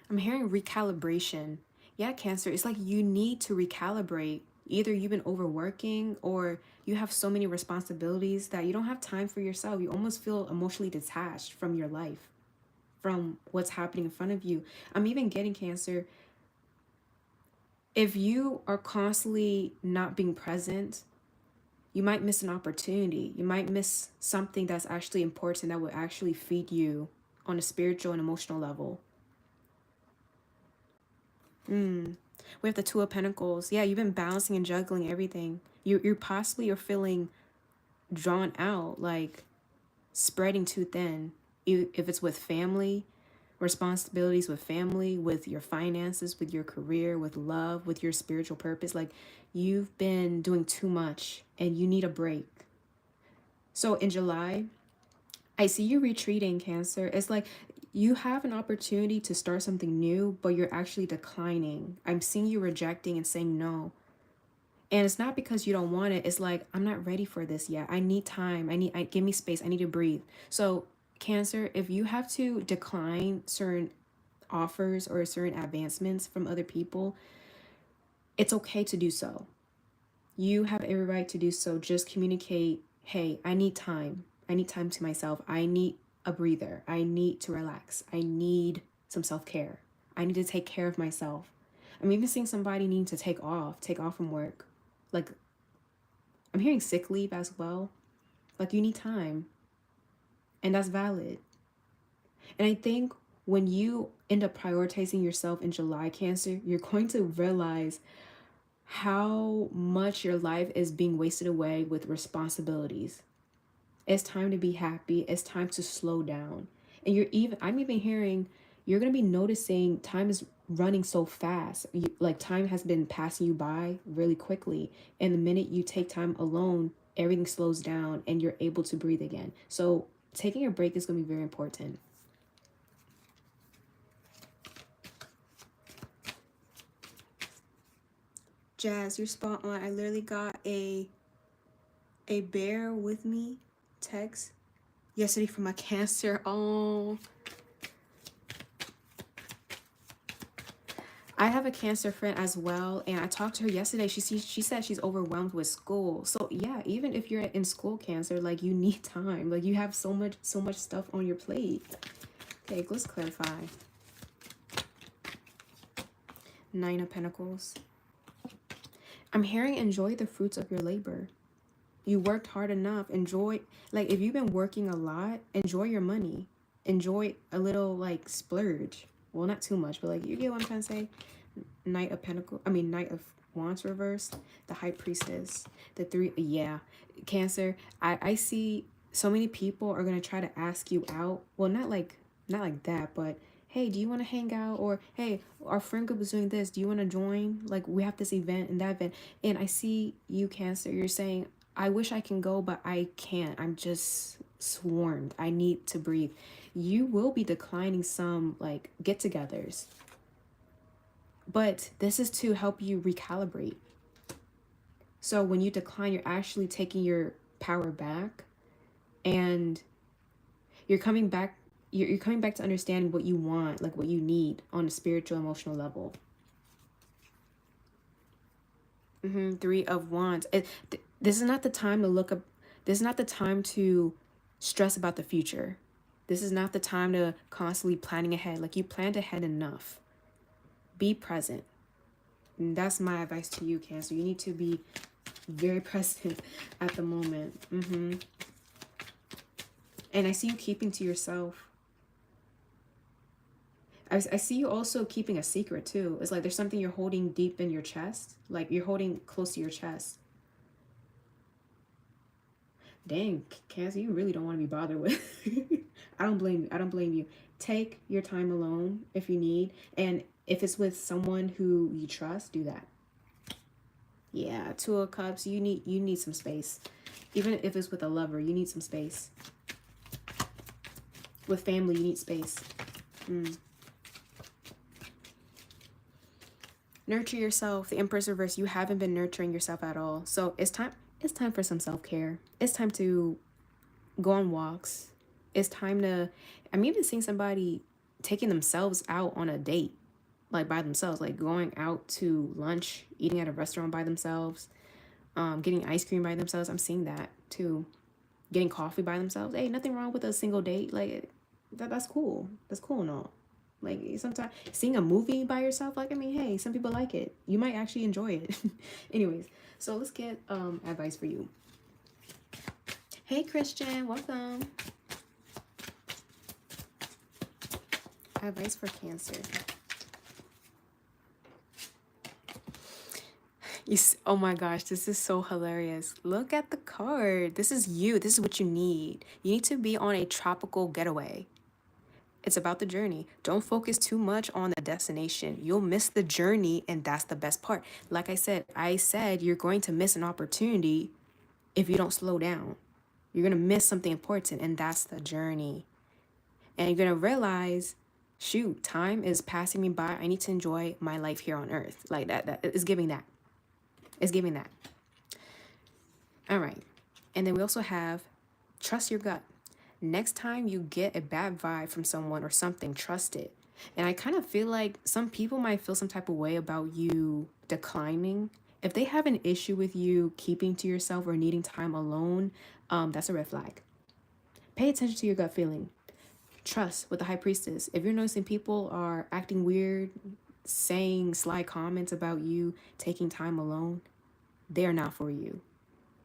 I'm hearing recalibration. Yeah, Cancer, it's like you need to recalibrate. Either you've been overworking or you have so many responsibilities that you don't have time for yourself. You almost feel emotionally detached from your life, from what's happening in front of you. I'm even getting, Cancer, if you are constantly not being present, you might miss an opportunity. You might miss something that's actually important that will actually feed you on a spiritual and emotional level. We have the 2 of Pentacles. Yeah, you've been balancing and juggling everything. You're possibly you're feeling drawn out, like spreading too thin. If it's with family, responsibilities with family, with your finances, with your career, with love, with your spiritual purpose, like you've been doing too much and you need a break. So in July, I see you retreating, Cancer. It's like you have an opportunity to start something new, but you're actually declining. I'm seeing you rejecting and saying no. And it's not because you don't want it. It's like, I'm not ready for this yet. I need time. Give me space. I need to breathe. So Cancer, if you have to decline certain offers or certain advancements from other people, it's okay to do so. You have every right to do so. Just communicate, hey, I need time. I need time to myself. I need a breather. I need to relax. I need some self-care. I need to take care of myself. I'm even seeing somebody needing to take off from work. Like, I'm hearing sick leave as well. Like, you need time. And that's valid. And I think when you end up prioritizing yourself in July, Cancer, you're going to realize how much your life is being wasted away with responsibilities. It's time to be happy. It's time to slow down. And I'm even hearing, you're going to be noticing time is running so fast. Like time has been passing you by really quickly. And the minute you take time alone, everything slows down and you're able to breathe again. So taking a break is going to be very important. Jazz, you're spot on. I literally got a bear with me text yesterday from a Cancer. Oh, I have a Cancer friend as well, and I talked to her yesterday. She said she's overwhelmed with school. So yeah, even if you're in school, Cancer, like you need time. Like you have so much stuff on your plate. Okay, let's clarify. Nine of Pentacles. I'm hearing enjoy the fruits of your labor. You worked hard enough. Enjoy, like if you've been working a lot, enjoy your money. Enjoy a little like splurge. Well, not too much, but like you get what I'm trying to say. Knight of Pentacles, I mean Knight of Wands reversed, the High Priestess, the three, yeah. Cancer, I see so many people are gonna try to ask you out. Well, not like that, but hey, do you want to hang out? Or hey, our friend group is doing this. Do you want to join? Like we have this event and that event. And I see you, Cancer, you're saying, I wish I can go, but I can't. I'm just swarmed. I need to breathe. You will be declining some like get-togethers. But this is to help you recalibrate. So when you decline, you're actually taking your power back, and you're coming back. You're coming back to understanding what you want, like what you need on a spiritual, emotional level. Three of Wands. This is not the time to look up. This is not the time to stress about the future. This is not the time to constantly planning ahead. Like you planned ahead enough. Be present. And that's my advice to you, Cancer. You need to be very present at the moment. And I see you keeping to yourself. I see you also keeping a secret too. It's like there's something you're holding deep in your chest. Like you're holding close to your chest. Dang, Cancer, you really don't want to be bothered with. I don't blame you. I don't blame you. Take your time alone if you need. And if it's with someone who you trust, do that. Yeah, Two of Cups, you need some space. Even if it's with a lover, you need some space. With family, you need space. Nurture yourself. The Empress reverse, you haven't been nurturing yourself at all. So it's time for some self-care. It's time to go on walks. It's time to, I'm even seeing somebody taking themselves out on a date, like by themselves, like going out to lunch, eating at a restaurant by themselves, getting ice cream by themselves. I'm seeing that too. Getting coffee by themselves. Hey, nothing wrong with a single date. Like that's cool. That's cool and all. Like sometimes seeing a movie by yourself, like I mean, hey, some people like it. You might actually enjoy it. Anyways, so let's get advice for you. Hey Christian, welcome. Advice for Cancer. Oh my gosh, this is so hilarious. Look at the card. This is you. This is what you need. You need to be on a tropical getaway. It's about the journey. Don't focus too much on the destination. You'll miss the journey, and that's the best part. Like I said you're going to miss an opportunity if you don't slow down. You're going to miss something important, and that's the journey. And you're going to realize, shoot, time is passing me by. I need to enjoy my life here on earth. Like that is giving that. It's giving that. All right. And then we also have trust your gut. Next time you get a bad vibe from someone or something, trust it. And I kind of feel like some people might feel some type of way about you declining. If they have an issue with you keeping to yourself or needing time alone, that's a red flag. Pay attention to your gut feeling. Trust with the High Priestess. If you're noticing people are acting weird, saying sly comments about you taking time alone, they're not for you.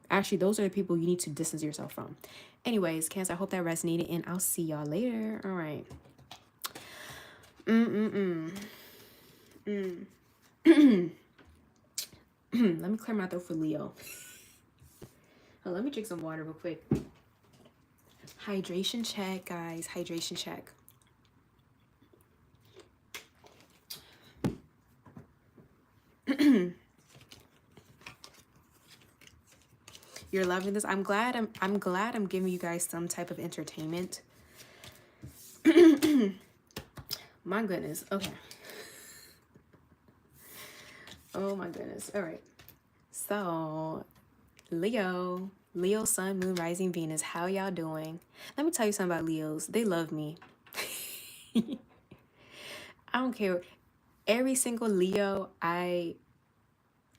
Actually, those are the people you need to distance yourself from. Anyways, Cancer, I hope that resonated, and I'll see y'all later. All right. Let me clear my throat for Leo. Let me drink some water real quick. Hydration check, guys. Hydration check. You're loving this. I'm glad I'm giving you guys some type of entertainment. My goodness. Okay. Oh my goodness. All right. So, Leo, Sun, Moon, Rising, Venus. How y'all doing? Let me tell you something about Leos. They love me. I don't care. Every single Leo I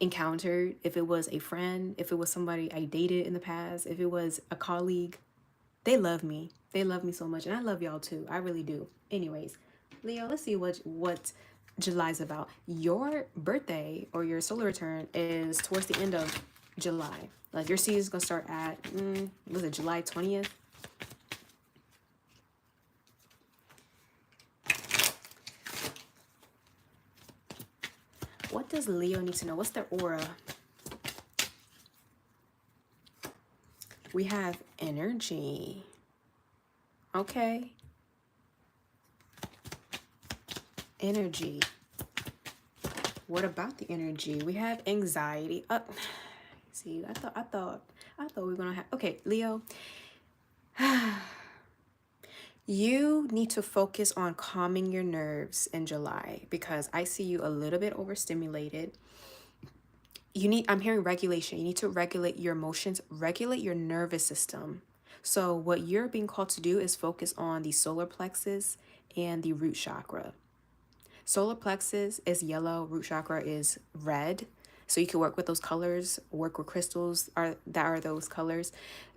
encountered, if it was a friend, if it was somebody I dated in the past, if it was a colleague, they love me. They love me so much, and I love y'all too. I really do. Anyways, Leo, let's see what July's about. Your birthday or your solar return is towards the end of July. Like your season's gonna start at was it July 20th? What does Leo need to know? What's their aura? We have energy. Okay. Energy. What about the energy? We have anxiety. See, I thought we were gonna have. Okay, Leo. You need to focus on calming your nerves in July because I see you a little bit overstimulated. I'm hearing regulation. You need to regulate your emotions, regulate your nervous system. So what you're being called to do is focus on the solar plexus and the root chakra. Solar plexus is yellow, root chakra is red. So you can work with those colors, work with crystals that are those colors.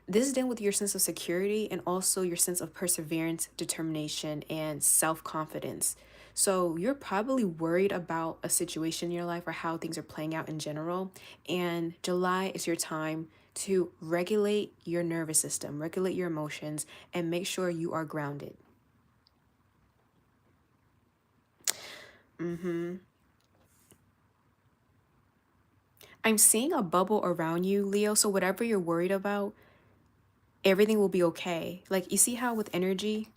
This is dealing with your sense of security and also your sense of perseverance, determination, and self-confidence. So you're probably worried about a situation in your life or how things are playing out in general. And July is your time to regulate your nervous system, regulate your emotions, and make sure you are grounded. I'm seeing a bubble around you, Leo. So whatever you're worried about, everything will be okay. Like you see how with energy,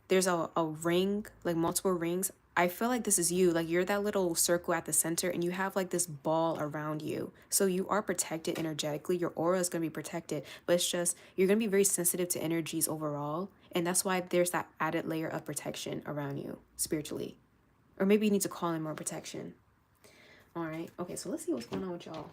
there's a ring, like multiple rings. I feel like this is you. Like you're that little circle at the center and you have like this ball around you. So you are protected energetically. Your aura is going to be protected, but it's just you're going to be very sensitive to energies overall. And that's why there's that added layer of protection around you spiritually. Or maybe you need to call in more protection. All right. Okay, so let's see what's going on with y'all.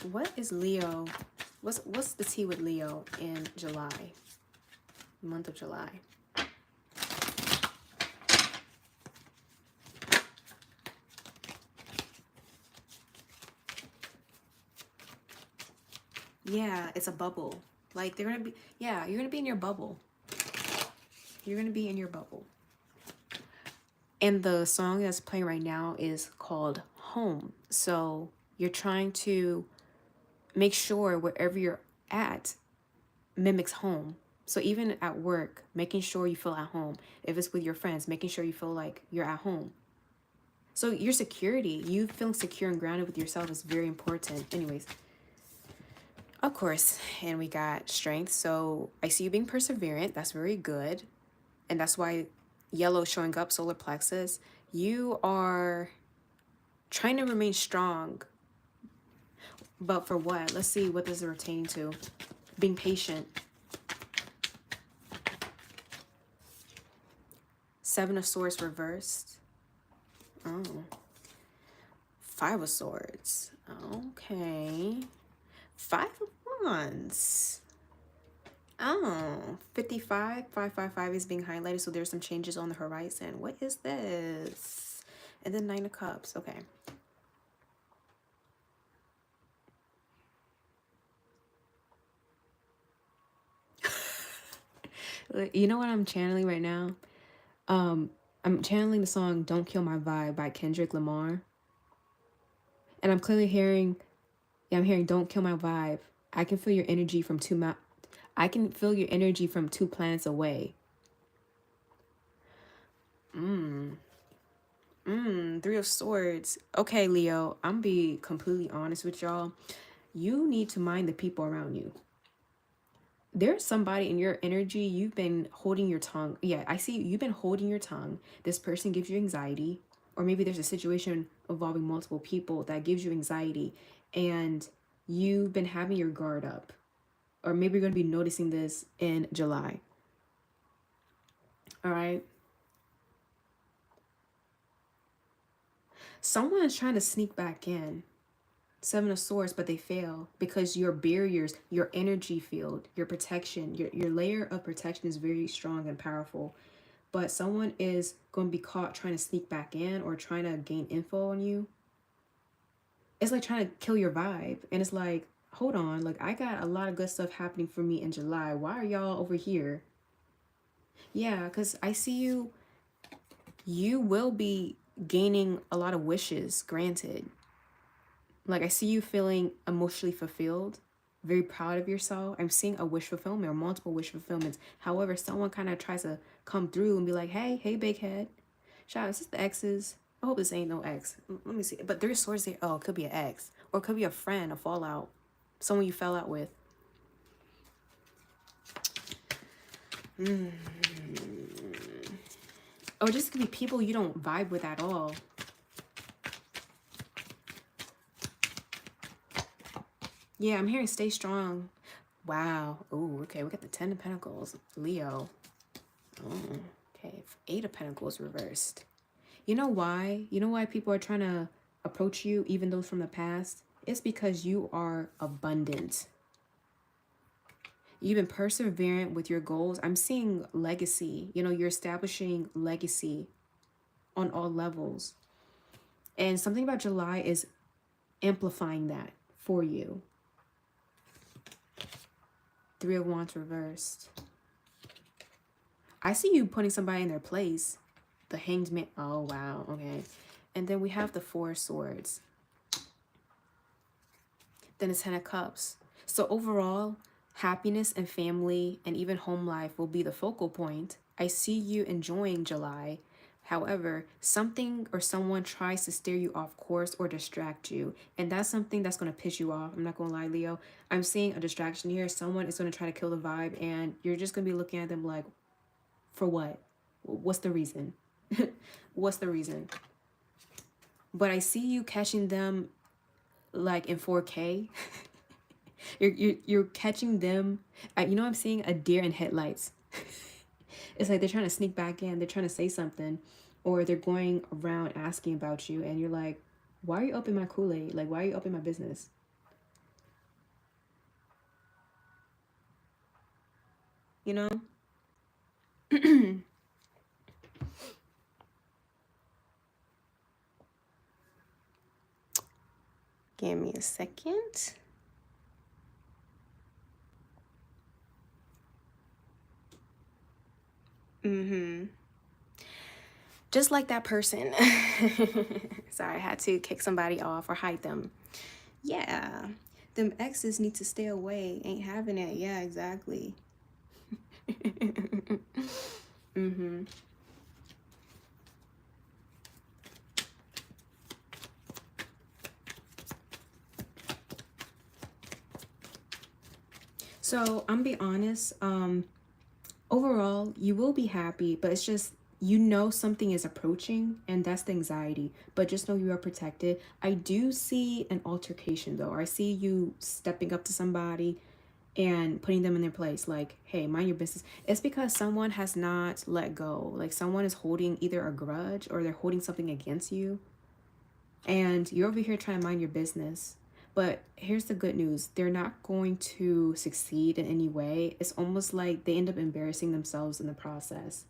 What is Leo? What's the tea with Leo in July? Month of July. Yeah, it's a bubble. Like they're gonna be, yeah, you're gonna be in your bubble. You're gonna be in your bubble. And the song that's playing right now is called Home. So you're trying to make sure wherever you're at mimics home. So even at work, making sure you feel at home. If it's with your friends, making sure you feel like you're at home. So your security, you feeling secure and grounded with yourself is very important. Anyways, of course, and we got strength. So I see you being perseverant. That's very good. And that's why yellow showing up, solar plexus. You are trying to remain strong. But for what? Let's see, what this is pertaining to. Being patient. Seven of Swords reversed. Oh. Five of Swords. Okay. Five of Wands. Oh, 55, 555 is being highlighted, so there's some changes on the horizon. What is this? And then Nine of Cups. Okay. You know what I'm channeling right now? I'm channeling the song Don't Kill My Vibe by Kendrick Lamar. And I'm clearly hearing, yeah, I'm hearing Don't Kill My Vibe. I can feel your energy from I can feel your energy from 2 planets away. Three of Swords. Okay, Leo, I'm be completely honest with y'all. You need to mind the people around you. There's somebody in your energy, you've been holding your tongue. Yeah, I see you've been holding your tongue. This person gives you anxiety, or maybe there's a situation involving multiple people that gives you anxiety, and you've been having your guard up. Or maybe you're going to be noticing this in July. All right. Someone is trying to sneak back in. Seven of Swords, but they fail because your barriers, your energy field, your protection, your layer of protection is very strong and powerful. But someone is going to be caught trying to sneak back in or trying to gain info on you. It's like trying to kill your vibe. And it's like, hold on, like I got a lot of good stuff happening for me in July. Why are y'all over here? Yeah, because I see you will be gaining a lot of wishes granted. Like I see you feeling emotionally fulfilled, very proud of yourself. I'm seeing a wish fulfillment or multiple wish fulfillments. However, someone kind of tries to come through and be like, hey, big head. Shout out, is this the exes? I hope this ain't no ex. Let me see. But there's swords there. Oh, it could be an ex. Or it could be a friend, a fallout. Someone you fell out with. Or just could be people you don't vibe with at all. Yeah, I'm hearing stay strong. Wow. Oh, okay. We got the 10 of Pentacles. Leo. Oh, okay. 8 of Pentacles reversed. You know why? You know why people are trying to approach you, even those from the past? It's because you are abundant. You've been perseverant with your goals. I'm seeing legacy. You know, you're establishing legacy on all levels. And something about July is amplifying that for you. 3 of Wands reversed. I see you putting somebody in their place. The Hanged Man. Oh, wow. Okay. And then we have the 4 of Swords. Then the 10 of Cups. So overall, happiness and family and even home life will be the focal point. I see you enjoying July. However, something or someone tries to steer you off course or distract you. And that's something that's going to piss you off. I'm not going to lie, Leo. I'm seeing a distraction here. Someone is going to try to kill the vibe. And you're just going to be looking at them like, for what? What's the reason? What's the reason? But I see you catching them like in 4K. you're catching them. You know, I'm seeing a deer in headlights. It's like they're trying to sneak back in. They're trying to say something, or they're going around asking about you, and you're like, "Why are you up in my Kool-Aid? Like, why are you up in my business?" You know. Give me a second. Just like that person. Sorry, I had to kick somebody off or hide them. Yeah. Them exes need to stay away. Ain't having it. Yeah, exactly. So I'm be honest, overall you will be happy, but it's just, you know, something is approaching, and that's the anxiety. But just know you are protected. I do see an altercation though. I see you stepping up to somebody and putting them in their place, like, hey, mind your business. It's because someone has not let go. Like someone is holding either a grudge or they're holding something against you, and you're over here trying to mind your business. But here's the good news. They're not going to succeed in any way. It's almost like they end up embarrassing themselves in the process.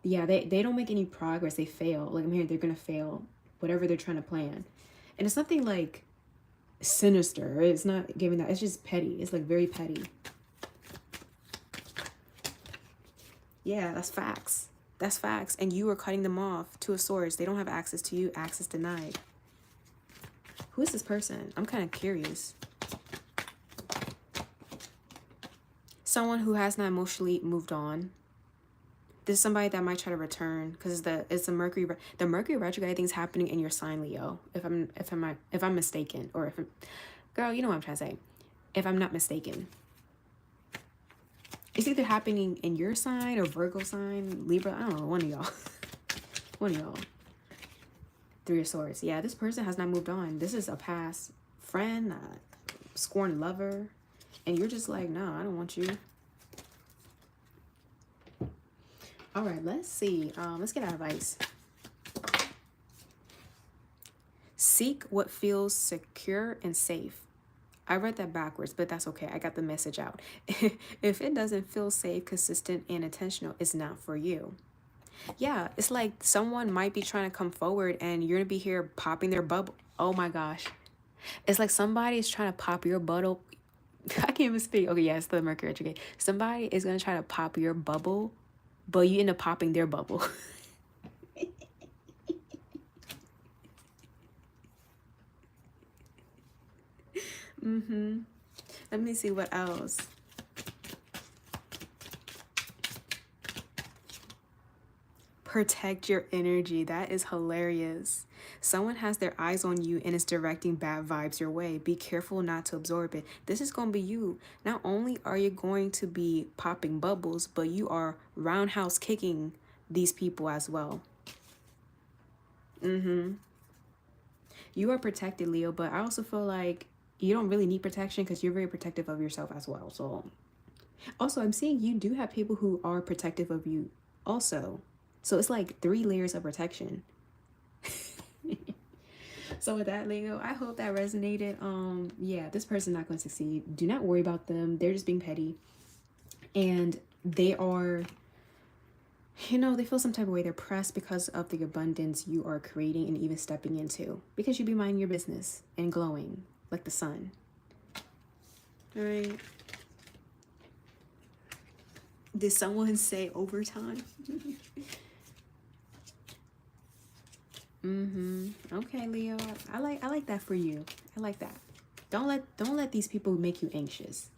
Yeah, they don't make any progress. They fail. Like I'm here, they're going to fail whatever they're trying to plan. And it's nothing like sinister. It's not giving that. It's just petty. It's like very petty. Yeah, that's facts. That's facts. And you are cutting them off. 2 of Swords. They don't have access to you. Access denied. Who is this person? I'm kind of curious. Someone who has not emotionally moved on. This is somebody that might try to return because it's the Mercury retrograde thing's happening in your sign, Leo. If I'm mistaken, or girl, you know what I'm trying to say. If I'm not mistaken, it's either happening in your sign or Virgo sign, Libra. I don't know, one of y'all. One of y'all. 3 of Swords. Yeah, this person has not moved on. This is a past friend, scorned lover, and you're just like, no, I don't want you. All right, let's see. Let's get advice. Seek what feels secure and safe. I read that backwards, but that's okay. I got the message out. If it doesn't feel safe, consistent, and intentional, it's not for you. Yeah, it's like someone might be trying to come forward and you're going to be here popping their bubble. Oh my gosh. It's like somebody is trying to pop your bubble. I can't even speak. Okay, yeah, it's the Mercury retrograde. Somebody is going to try to pop your bubble, but you end up popping their bubble. Let me see what else. Protect your energy. That is hilarious. Someone has their eyes on you and is directing bad vibes your way. Be careful not to absorb it. This is going to be you. Not only are you going to be popping bubbles, but you are roundhouse kicking these people as well. You are protected, Leo, but I also feel like you don't really need protection because you're very protective of yourself as well. So also, I'm seeing you do have people who are protective of you also. So it's like 3 layers of protection. So with that, Leo, I hope that resonated. Yeah, this person's not going to succeed. Do not worry about them. They're just being petty. And they are, you know, they feel some type of way. They're pressed because of the abundance you are creating and even stepping into. Because you be minding your business and glowing like the sun. All right. Did someone say overtime? Okay, Leo. I like that for you. I like that. Don't let these people make you anxious.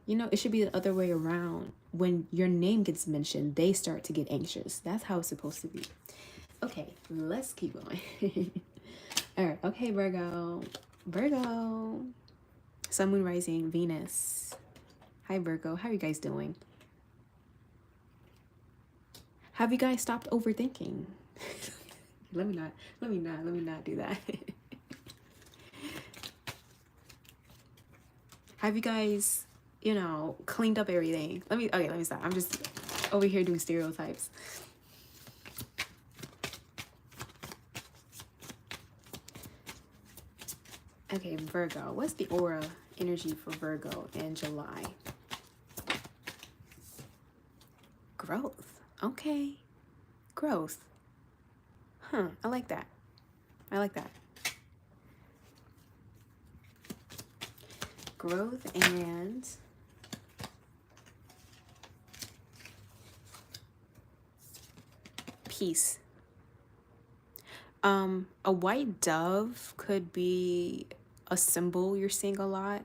You know, it should be the other way around. When your name gets mentioned, they start to get anxious. That's how it's supposed to be. Okay, let's keep going. All right. Okay, Virgo. Virgo. Sun, Moon, Rising, Venus. Hi, Virgo. How are you guys doing? Have you guys stopped overthinking? Let me not do that. Have you guys, you know, cleaned up everything? Let me stop. I'm just over here doing stereotypes. Okay, Virgo. What's the aura energy for Virgo in July? Growth. Okay. Growth. Huh, I like that. I like that. Growth and peace. A white dove could be a symbol you're seeing a lot.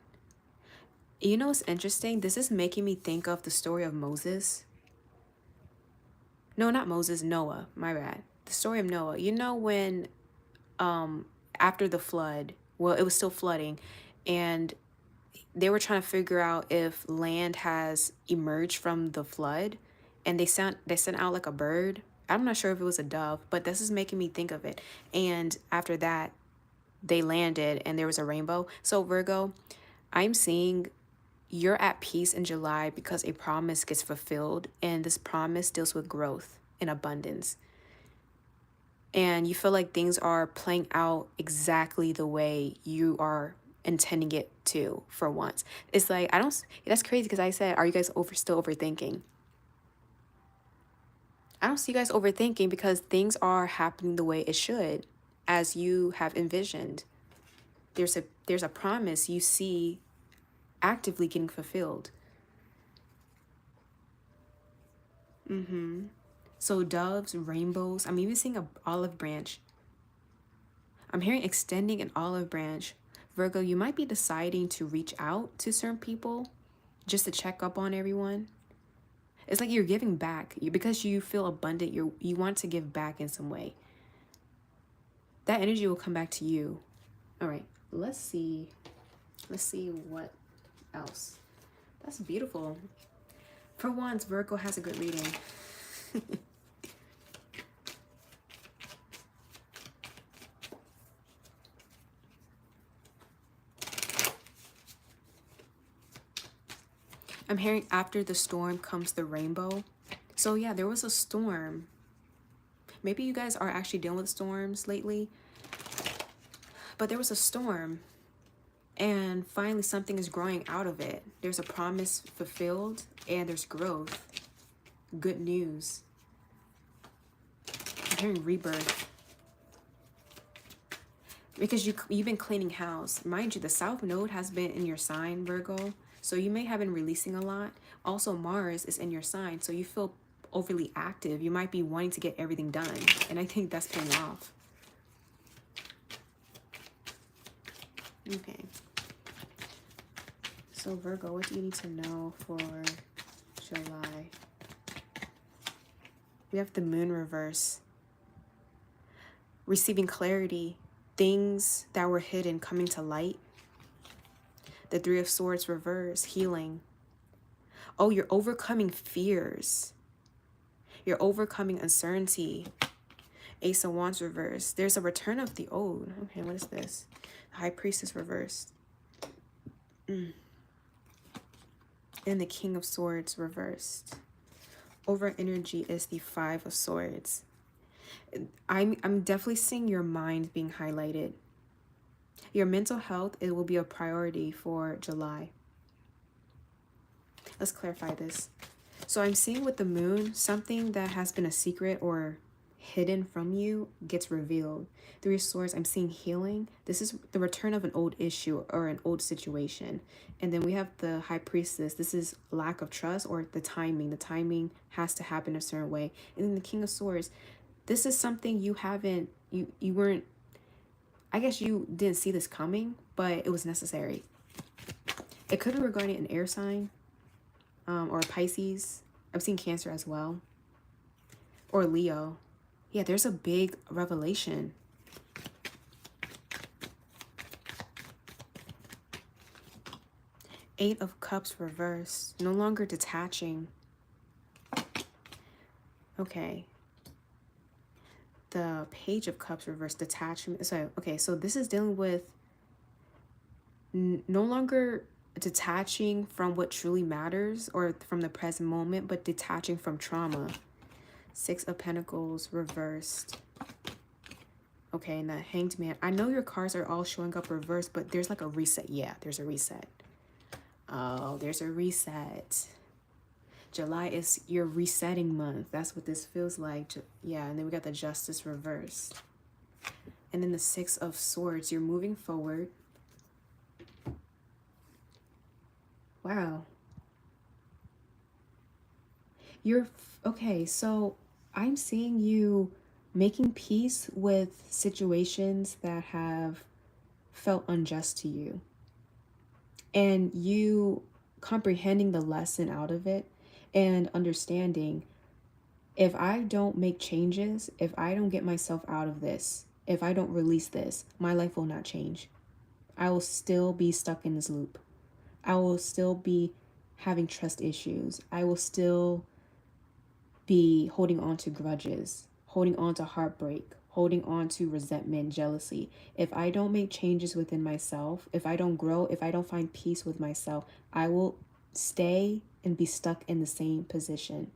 You know what's interesting? This is making me think of the story of Moses. No, not Moses, Noah. My bad. The story of Noah. You know when after the flood, well, it was still flooding, and they were trying to figure out if land has emerged from the flood, and they sent out like a bird. I'm not sure if it was a dove, but this is making me think of it. And after that, they landed and there was a rainbow. So Virgo, I'm seeing you're at peace in July because a promise gets fulfilled, and this promise deals with growth and abundance. And you feel like things are playing out exactly the way you are intending it to for once. It's like, that's crazy because I said, are you guys still overthinking? I don't see you guys overthinking because things are happening the way it should, as you have envisioned. There's a promise you see actively getting fulfilled. So doves, rainbows. I'm even seeing an olive branch. I'm hearing extending an olive branch. Virgo, you might be deciding to reach out to certain people just to check up on everyone. It's like you're giving back because you feel abundant. You want to give back in some way. That energy will come back to you. All right, let's see what else. That's beautiful. For once, Virgo has a good reading. I'm hearing after the storm comes the rainbow. So yeah, there was a storm. Maybe you guys are actually dealing with storms lately. But there was a storm, and finally something is growing out of it. There's a promise fulfilled, and there's growth. Good news. I'm hearing rebirth. Because you've been cleaning house. Mind you, the South Node has been in your sign, Virgo. So you may have been releasing a lot. Also, Mars is in your sign, so you feel overly active. You might be wanting to get everything done. And I think that's paying off. Okay. So Virgo, what do you need to know for July? We have the moon reverse. Receiving clarity. Things that were hidden coming to light. The Three of Swords reverse. Healing. Oh, you're overcoming fears. You're overcoming uncertainty. Ace of Wands reverse. There's a return of the old. Okay, what is this? High Priestess reversed. And the King of Swords reversed. Over energy is the Five of Swords. I'm definitely seeing your mind being highlighted. Your mental health, it will be a priority for July. Let's clarify this. So I'm seeing with the moon, something that has been a secret or hidden from you gets revealed. Three of Swords, I'm seeing healing. This is the return of an old issue or an old situation. And then we have the High Priestess. This is lack of trust or the timing. The timing has to happen a certain way. And then the King of Swords, this is something you haven't, you weren't, I guess you didn't see this coming, but it was necessary. It could be regarding an air sign or Pisces. I'm seeing Cancer as well. Or Leo. Yeah, there's a big revelation. Eight of Cups reversed. No longer detaching. Okay. The Page of Cups reversed. Detachment. So, okay, so this is dealing with no longer detaching from what truly matters or from the present moment, but detaching from trauma. Six of Pentacles reversed. Okay, and the Hanged Man. I know your cards are all showing up reversed, but there's like a reset. Yeah, there's a reset. Oh, there's a reset. July is your resetting month. That's what this feels like. Yeah, and then we got the Justice reversed. And then the Six of Swords. You're moving forward. Wow. You're, okay, so I'm seeing you making peace with situations that have felt unjust to you. And you comprehending the lesson out of it and understanding, if I don't make changes, if I don't get myself out of this, if I don't release this, my life will not change. I will still be stuck in this loop. I will still be having trust issues. I will still be holding on to grudges, holding on to heartbreak, holding on to resentment, jealousy. If I don't make changes within myself, if I don't grow, if I don't find peace with myself, I will stay and be stuck in the same position.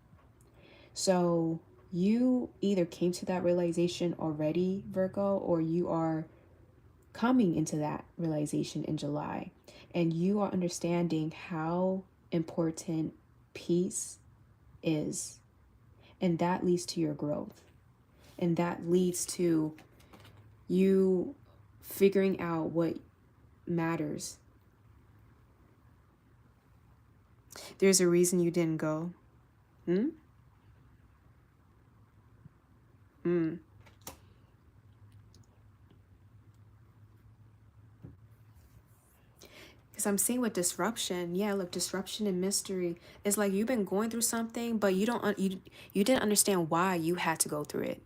So you either came to that realization already, Virgo, or you are coming into that realization in July. And you are understanding how important peace is. And that leads to your growth. And that leads to you figuring out what matters. There's a reason you didn't go. Because I'm seeing with disruption, yeah, look, disruption and mystery. It's like you've been going through something, but you didn't understand why you had to go through it.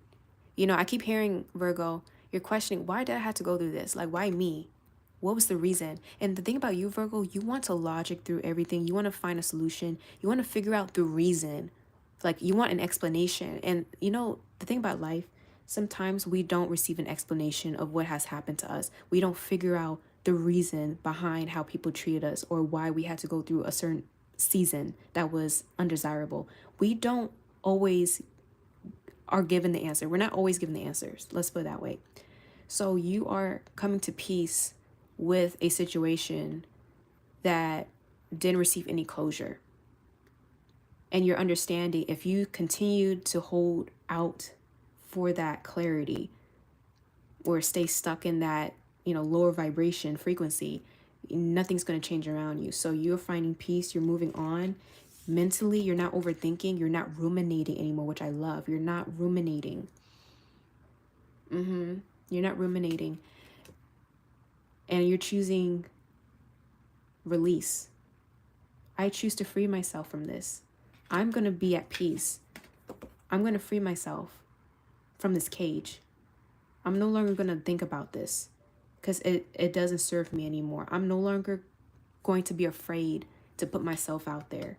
You know, I keep hearing, Virgo, you're questioning, why did I have to go through this? Like, why me? What was the reason? And the thing about you, Virgo, you want to logic through everything. You want to find a solution. You want to figure out the reason. Like, you want an explanation. And, you know, the thing about life, sometimes we don't receive an explanation of what has happened to us. We don't figure out the reason behind how people treated us or why we had to go through a certain season that was undesirable. We don't always are given the answer. We're not always given the answers. Let's put it that way. So you are coming to peace with a situation that didn't receive any closure. And you're understanding if you continue to hold out for that clarity or stay stuck in that, lower vibration frequency, nothing's going to change around you. So you're finding peace, you're moving on. Mentally, you're not overthinking, you're not ruminating anymore, which I love. You're not ruminating. You're not ruminating. And you're choosing release. I choose to free myself from this. I'm going to be at peace. I'm going to free myself from this cage. I'm no longer going to think about this because it doesn't serve me anymore. I'm no longer going to be afraid to put myself out there.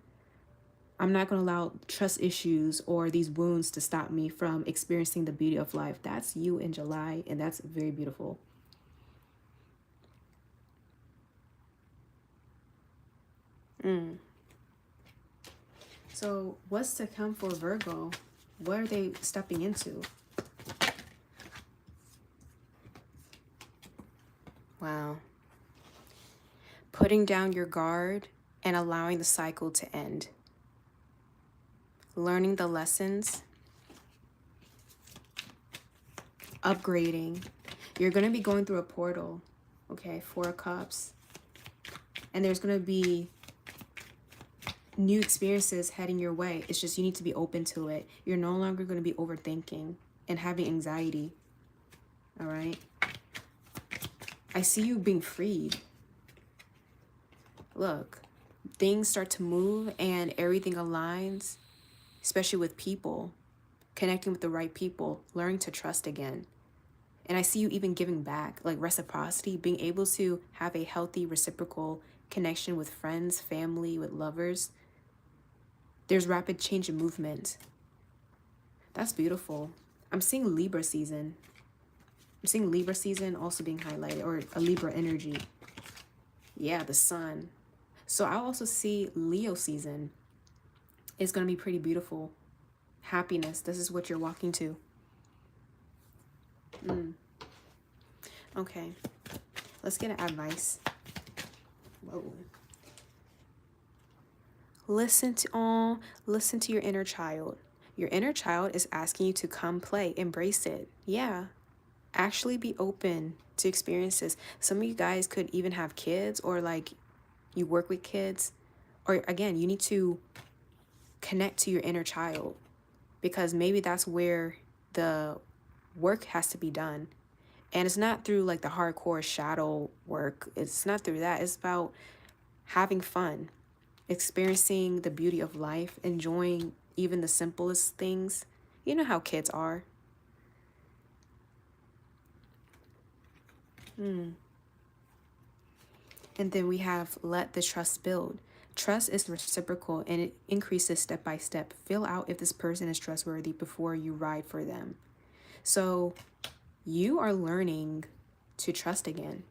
I'm not going to allow trust issues or these wounds to stop me from experiencing the beauty of life. That's you in July, and that's very beautiful. So what's to come for Virgo? What are they stepping into? Wow. Putting down your guard and allowing the cycle to end. Learning the lessons. Upgrading. You're going to be going through a portal. Okay, 4 of Cups. And there's going to be new experiences heading your way. It's just you need to be open to it. You're no longer going to be overthinking and having anxiety. All right? I see you being freed. Look, things start to move and everything aligns, especially with people, connecting with the right people, learning to trust again. And I see you even giving back, like reciprocity, being able to have a healthy reciprocal connection with friends, family, with lovers. There's rapid change and movement. That's beautiful. I'm seeing Libra season. I'm seeing Libra season also being highlighted, or a Libra energy. Yeah, the sun. So I also see Leo season. It's going to be pretty beautiful. Happiness. This is what you're walking to. Okay. Let's get an advice. Whoa. Listen to your inner child. Your inner child is asking you to come play, embrace it. Yeah. Actually be open to experiences. Some of you guys could even have kids, or like you work with kids, or again, you need to connect to your inner child, because maybe that's where the work has to be done. And it's not through like the hardcore shadow work. It's not through that. It's about having fun, experiencing the beauty of life, enjoying even the simplest things. You know how kids are. And then we have let the trust build. Trust is reciprocal and it increases step by step. Feel out if this person is trustworthy before you ride for them. So you are learning to trust again.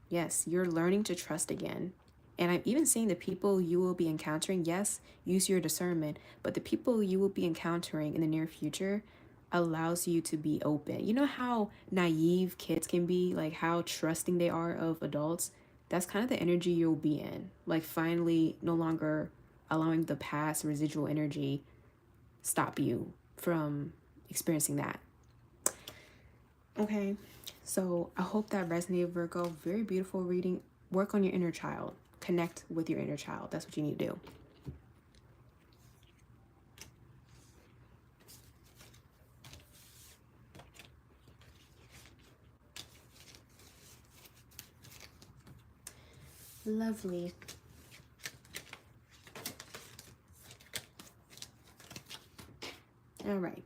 Yes, you're learning to trust again. And I'm even seeing the people you will be encountering. Yes, use your discernment, but the people you will be encountering in the near future allows you to be open. You know how naive kids can be, like how trusting they are of adults? That's kind of the energy you'll be in. Like finally no longer allowing the past residual energy stop you from experiencing that. Okay, so I hope that resonated, Virgo. Very beautiful reading. Work on your inner child. Connect with your inner child. That's what you need to do. Lovely. All right.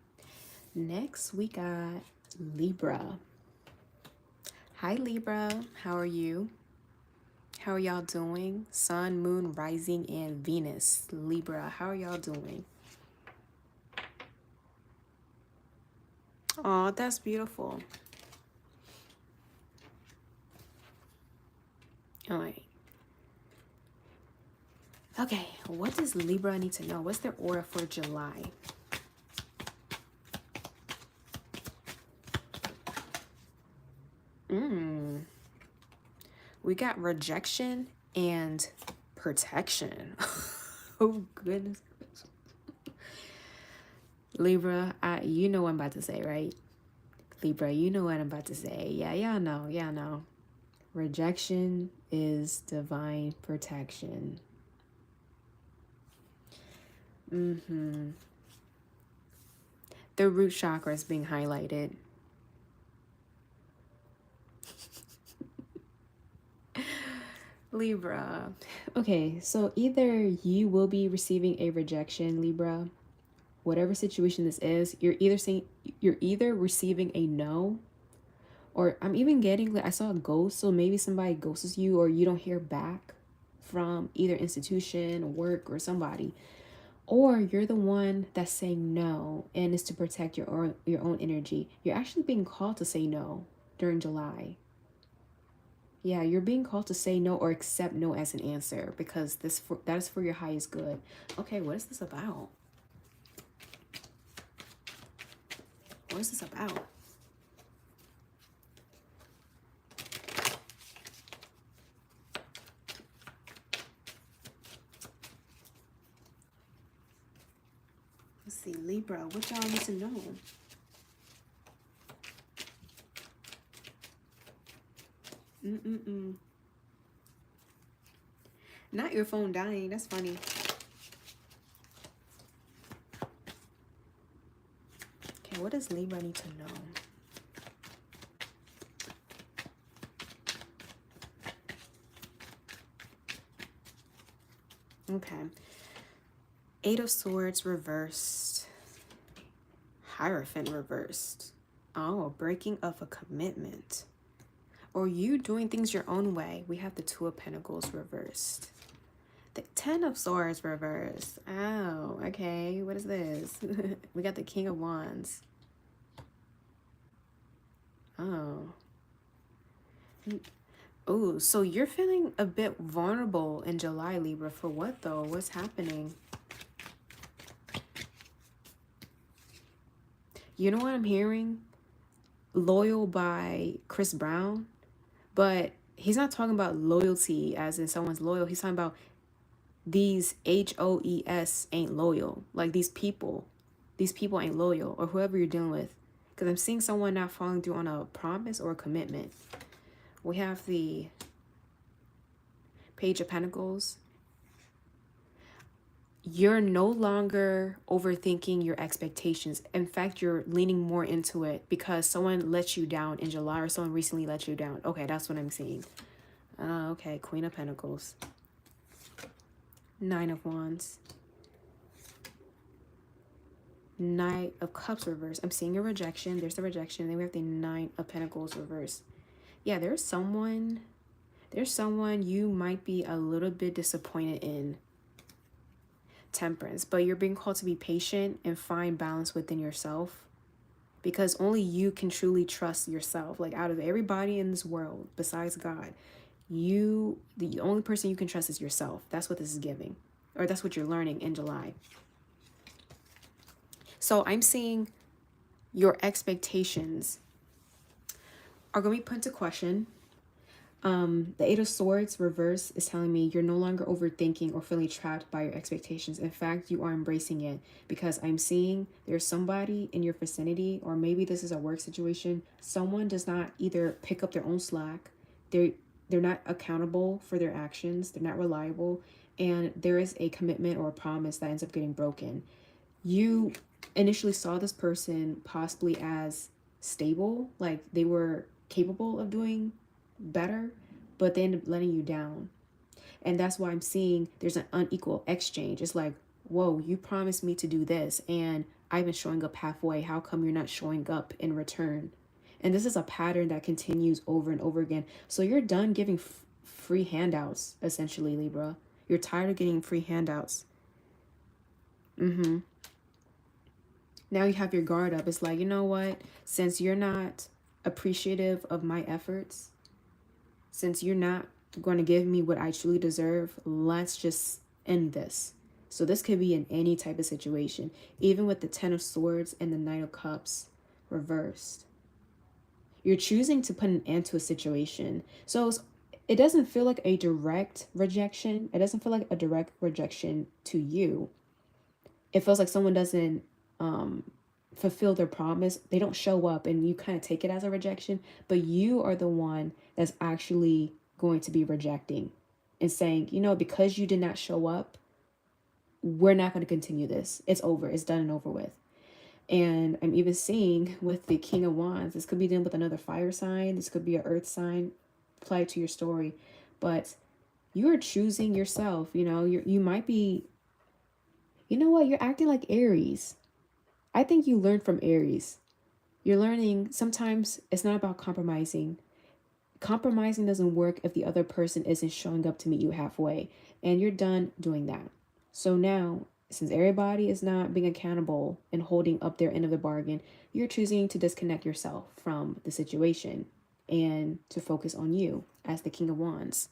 Next, we got Libra. Hi, Libra. How are you? How are y'all doing? Sun, Moon, Rising, and Venus. Libra, how are y'all doing? Oh, that's beautiful. All right. Okay, what does Libra need to know? What's their aura for July? We got rejection and protection. Oh, goodness. Libra, you know what I'm about to say, right? Libra, you know what I'm about to say. Yeah, y'all know. Y'all know. Rejection is divine protection. The root chakra is being highlighted. Libra. Okay, so either you will be receiving a rejection, Libra, whatever situation this is, you're either receiving a no, or I'm even getting, like, I saw a ghost, so maybe somebody ghosts you, or you don't hear back from either institution, work, or somebody, or you're the one that's saying no, and it's to protect your own energy. You're actually being called to say no during July. Yeah, you're being called to say no or accept no as an answer, because that is for your highest good. Okay, what is this about? What is this about? Let's see, Libra, what y'all need to know? Not your phone dying. That's funny. Okay, what does Libra need to know? Okay. Eight of Swords reversed. Hierophant reversed. Oh, breaking of a commitment. Or you doing things your own way. We have the Two of Pentacles reversed. The Ten of Swords reversed. Oh, okay. What is this? We got the King of Wands. Oh. Oh, so you're feeling a bit vulnerable in July, Libra. For what, though? What's happening? You know what I'm hearing? Loyal by Chris Brown. But he's not talking about loyalty as in someone's loyal. He's talking about these HOES ain't loyal. Like these people ain't loyal, or whoever you're dealing with. Because I'm seeing someone not following through on a promise or a commitment. We have the Page of Pentacles. You're no longer overthinking your expectations. In fact, you're leaning more into it because someone let you down in July, or someone recently let you down. Okay, that's what I'm seeing. Okay, Queen of Pentacles. Nine of Wands. Knight of Cups reverse. I'm seeing a rejection. There's the rejection. Then we have the Nine of Pentacles reverse. Yeah, there's someone you might be a little bit disappointed in. Temperance, but you're being called to be patient and find balance within yourself, because only you can truly trust yourself. Like, out of everybody in this world besides God, the only person you can trust is yourself. That's what this is giving, or that's what you're learning in July. So I'm seeing your expectations are going to be put into question. The Eight of Swords reverse is telling me you're no longer overthinking or feeling trapped by your expectations. In fact, you are embracing it, because I'm seeing there's somebody in your vicinity, or maybe this is a work situation. Someone does not either pick up their own slack. They're not accountable for their actions. They're not reliable. And there is a commitment or a promise that ends up getting broken. You initially saw this person possibly as stable, like they were capable of doing better, but they end up letting you down. And that's why I'm seeing there's an unequal exchange. It's like, whoa, you promised me to do this and I've been showing up halfway. How come you're not showing up in return? And this is a pattern that continues over and over again. So you're done giving free handouts, essentially, Libra. You're tired of getting free handouts. Now you have your guard up. It's like, you know what? Since you're not appreciative of my efforts, since you're not going to give me what I truly deserve, let's just end this. So this could be in any type of situation, even with the Ten of Swords and the Knight of Cups reversed. You're choosing to put an end to a situation. So it doesn't feel like a direct rejection. It doesn't feel like a direct rejection to you. It feels like someone doesn't fulfill their promise. They don't show up and you kind of take it as a rejection, but you are the one that's actually going to be rejecting and saying, you know, because you did not show up, we're not going to continue this. It's over. It's done and over with. And I'm even seeing with the King of Wands, this could be dealing with another fire sign. This could be an earth sign applied to your story. But you are choosing yourself. You know, you might be, you know what? You're acting like Aries. I think you learned from Aries. You're learning sometimes it's not about compromising. Compromising doesn't work if the other person isn't showing up to meet you halfway. And you're done doing that. So now, since everybody is not being accountable and holding up their end of the bargain, you're choosing to disconnect yourself from the situation and to focus on you as the King of Wands.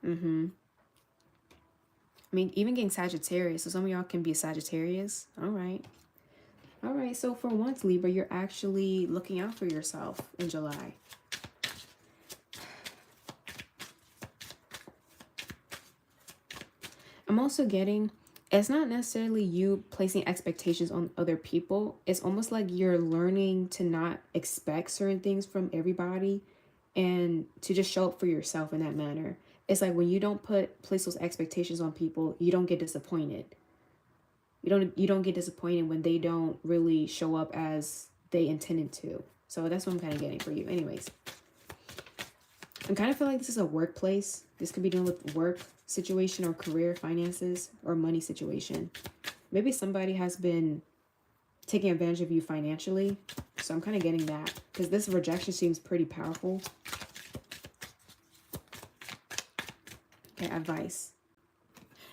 I mean, even getting Sagittarius. So some of y'all can be a Sagittarius. All right. All right. So for once, Libra, you're actually looking out for yourself in July. I'm also getting, it's not necessarily you placing expectations on other people. It's almost like you're learning to not expect certain things from everybody and to just show up for yourself in that manner. It's like when you don't place those expectations on people, you don't get disappointed. You don't get disappointed when they don't really show up as they intended to. So that's what I'm kind of getting for you. Anyways, I kind of feel like this is a workplace. This could be dealing with work situation or career, finances, or money situation. Maybe somebody has been taking advantage of you financially. So I'm kind of getting that because this rejection seems pretty powerful. Okay, advice.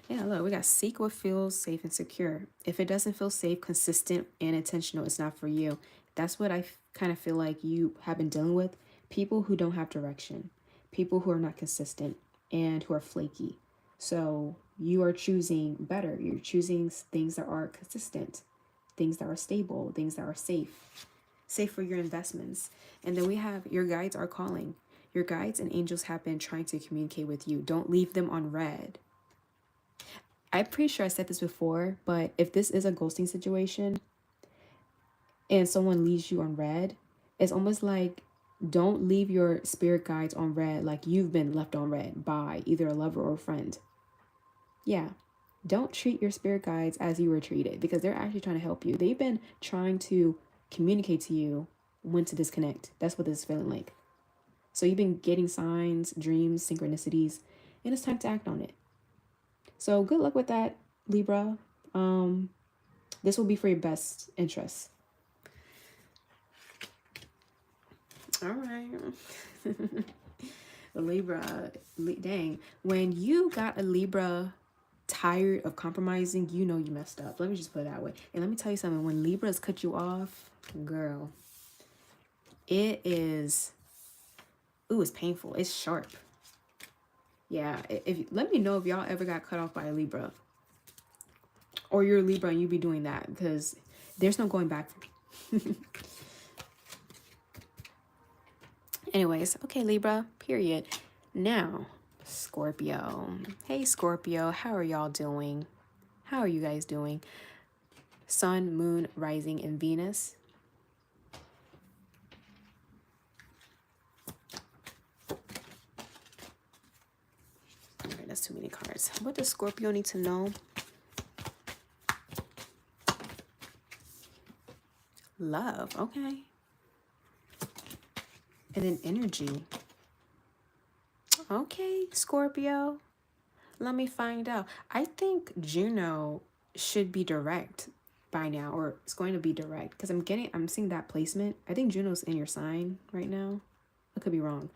Yeah, look, we got seek what feels safe and secure. If it doesn't feel safe, consistent, and intentional, it's not for you. That's what I kind of feel like you have been dealing with. People who don't have direction. People who are not consistent and who are flaky. So you are choosing better. You're choosing things that are consistent, things that are stable, things that are safe for your investments. And then we have your guides are calling. Your guides and angels have been trying to communicate with you. Don't leave them on red. I'm pretty sure I said this before, but if this is a ghosting situation and someone leaves you on red, it's almost like don't leave your spirit guides on red like you've been left on red by either a lover or a friend. Yeah, don't treat your spirit guides as you were treated because they're actually trying to help you. They've been trying to communicate to you when to disconnect. That's what this is feeling like. So you've been getting signs, dreams, synchronicities, and it's time to act on it. So good luck with that, Libra. This will be for your best interests. All right. Libra, dang. When you got a Libra tired of compromising, you know you messed up. Let me just put it that way. And let me tell you something. When Libras cut you off, girl, it is, ooh, it's painful. It's sharp. Yeah, let me know if y'all ever got cut off by a Libra. Or you're a Libra and you be doing that because there's no going back. Anyways, okay, Libra, period. Now, Scorpio. Hey, Scorpio, how are y'all doing? How are you guys doing? Sun, Moon, Rising, and Venus. Okay, that's too many cards. What does Scorpio need to know? Love, okay. And then energy. Okay, Scorpio. Let me find out. I think Juno should be direct by now, or it's going to be direct because I'm seeing that placement. I think Juno's in your sign right now. I could be wrong.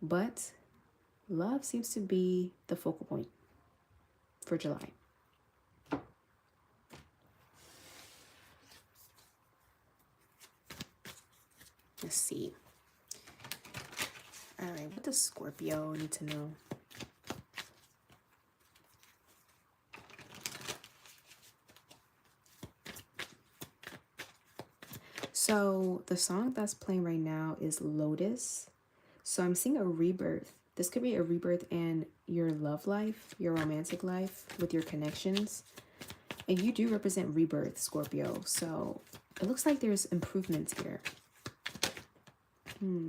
But love seems to be the focal point for July. Let's see. All right, what does Scorpio need to know? So the song that's playing right now is Lotus. So I'm seeing a rebirth. This could be a rebirth in your love life, your romantic life, with your connections. And you do represent rebirth, Scorpio. So it looks like there's improvements here.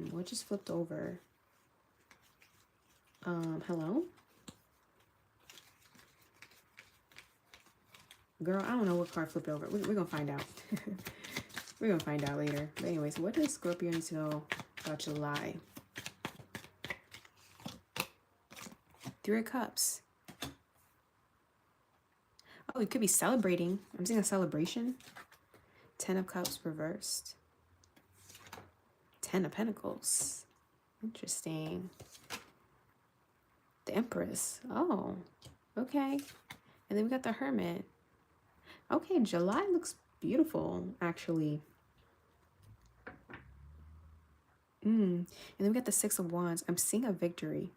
What just flipped over? Hello? Girl, I don't know what card flipped over. We're going to find out. We're going to find out later. But anyways, what does Scorpio need to know about July? Three of Cups. Oh, you could be celebrating. I'm seeing a celebration. 10 of Cups reversed. 10 of Pentacles. Interesting. The Empress. Oh, okay. And then we got the Hermit. Okay, July looks beautiful, actually. And then we got the Six of Wands. I'm seeing a victory.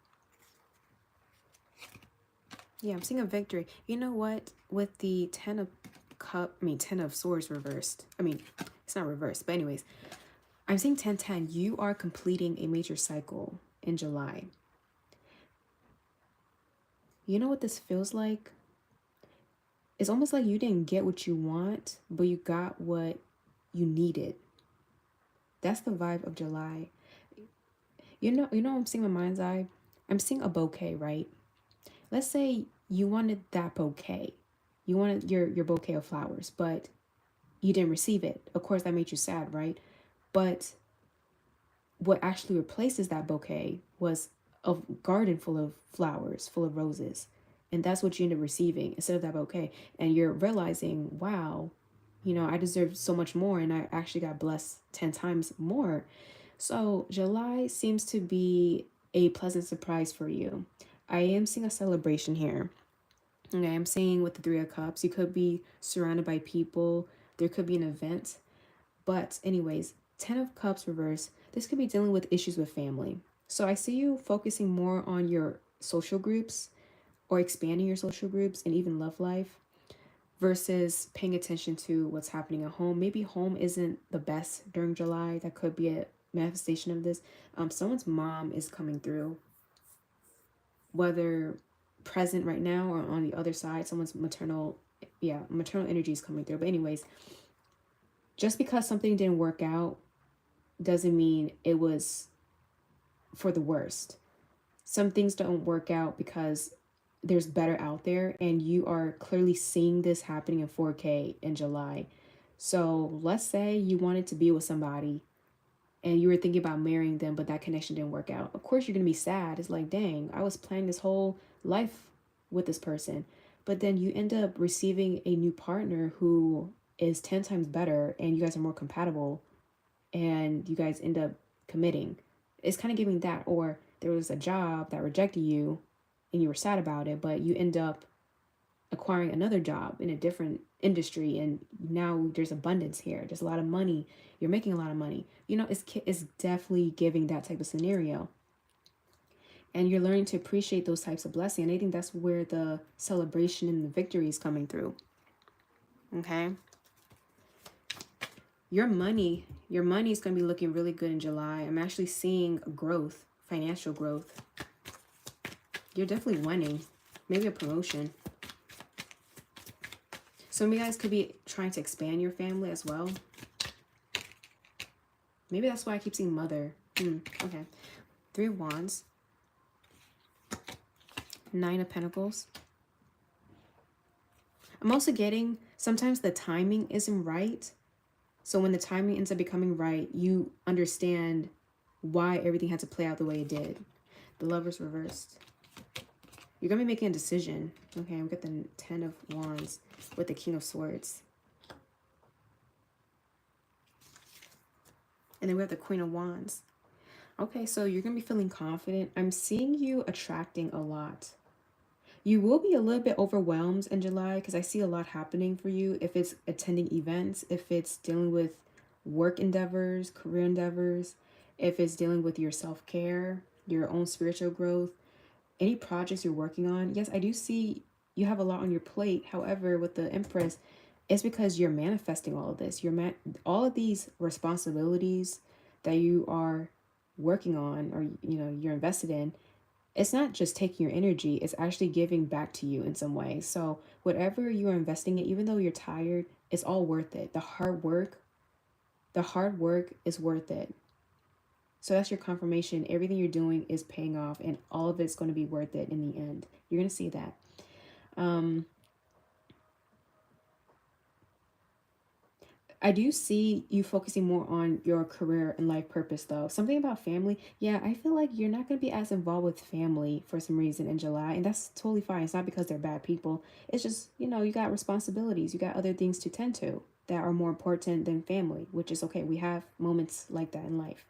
Yeah, I'm seeing a victory. You know what? With the 10 of Swords reversed. I mean, it's not reversed, but anyways. I'm seeing 10-10. You are completing a major cycle in July. You know what this feels like? It's almost like you didn't get what you want, but you got what you needed. That's the vibe of July. You know I'm seeing my mind's eye? I'm seeing a bouquet, right? Let's say you wanted that bouquet. You wanted your bouquet of flowers, but you didn't receive it. Of course, that made you sad, right? But what actually replaces that bouquet was a garden full of flowers, full of roses. And that's what you end up receiving instead of that bouquet. And you're realizing, wow, I deserve so much more. And I actually got blessed 10 times more. So July seems to be a pleasant surprise for you. I am seeing a celebration here. Okay, I'm seeing with the Three of Cups, you could be surrounded by people. There could be an event. But anyways, 10 of Cups reverse. This could be dealing with issues with family. So I see you focusing more on your social groups or expanding your social groups and even love life versus paying attention to what's happening at home. Maybe home isn't the best during July. That could be a manifestation of this. Someone's mom is coming through, whether present right now or on the other side, someone's maternal energy is coming through. But anyways, just because something didn't work out doesn't mean it was for the worst. Some things don't work out because there's better out there, and you are clearly seeing this happening in 4K in July. So let's say you wanted to be with somebody and you were thinking about marrying them, but that connection didn't work out. Of course, you're going to be sad. It's like, dang, I was planning this whole life with this person. But then you end up receiving a new partner who is 10 times better, and you guys are more compatible, and you guys end up committing. It's kind of giving that. Or there was a job that rejected you and you were sad about it, but you end up acquiring another job in a different industry, and now there's abundance here. There's a lot of money. You're making a lot of money. It's definitely giving that type of scenario. And you're learning to appreciate those types of blessings. And I think that's where the celebration and the victory is coming through. Okay. Your money is going to be looking really good in July. I'm actually seeing growth, financial growth. You're definitely winning. Maybe a promotion. Some of you guys could be trying to expand your family as well. Maybe that's why I keep seeing mother. Okay. 3 of Wands. 9 of Pentacles. I'm also getting sometimes the timing isn't right. So when the timing ends up becoming right, you understand why everything had to play out the way it did. The Lover's reversed. You're going to be making a decision. Okay, we got the 10 of Wands with the King of Swords. And then we have the Queen of Wands. Okay, so you're going to be feeling confident. I'm seeing you attracting a lot. You will be a little bit overwhelmed in July because I see a lot happening for you. If it's attending events, if it's dealing with work endeavors, career endeavors, if it's dealing with your self-care, your own spiritual growth, any projects you're working on. Yes, I do see you have a lot on your plate. However, with the Empress, it's because you're manifesting all of this. All of these responsibilities that you are working on, or you're invested in. It's not just taking your energy, it's actually giving back to you in some way. So whatever you are investing in, even though you're tired, it's all worth it. The hard work is worth it. So that's your confirmation. Everything you're doing is paying off, and all of it's going to be worth it in the end. You're going to see that. I do see you focusing more on your career and life purpose, though. Something about family. Yeah, I feel like you're not going to be as involved with family for some reason in July. And that's totally fine. It's not because they're bad people. It's just, you got responsibilities. You got other things to tend to that are more important than family, which is okay. We have moments like that in life.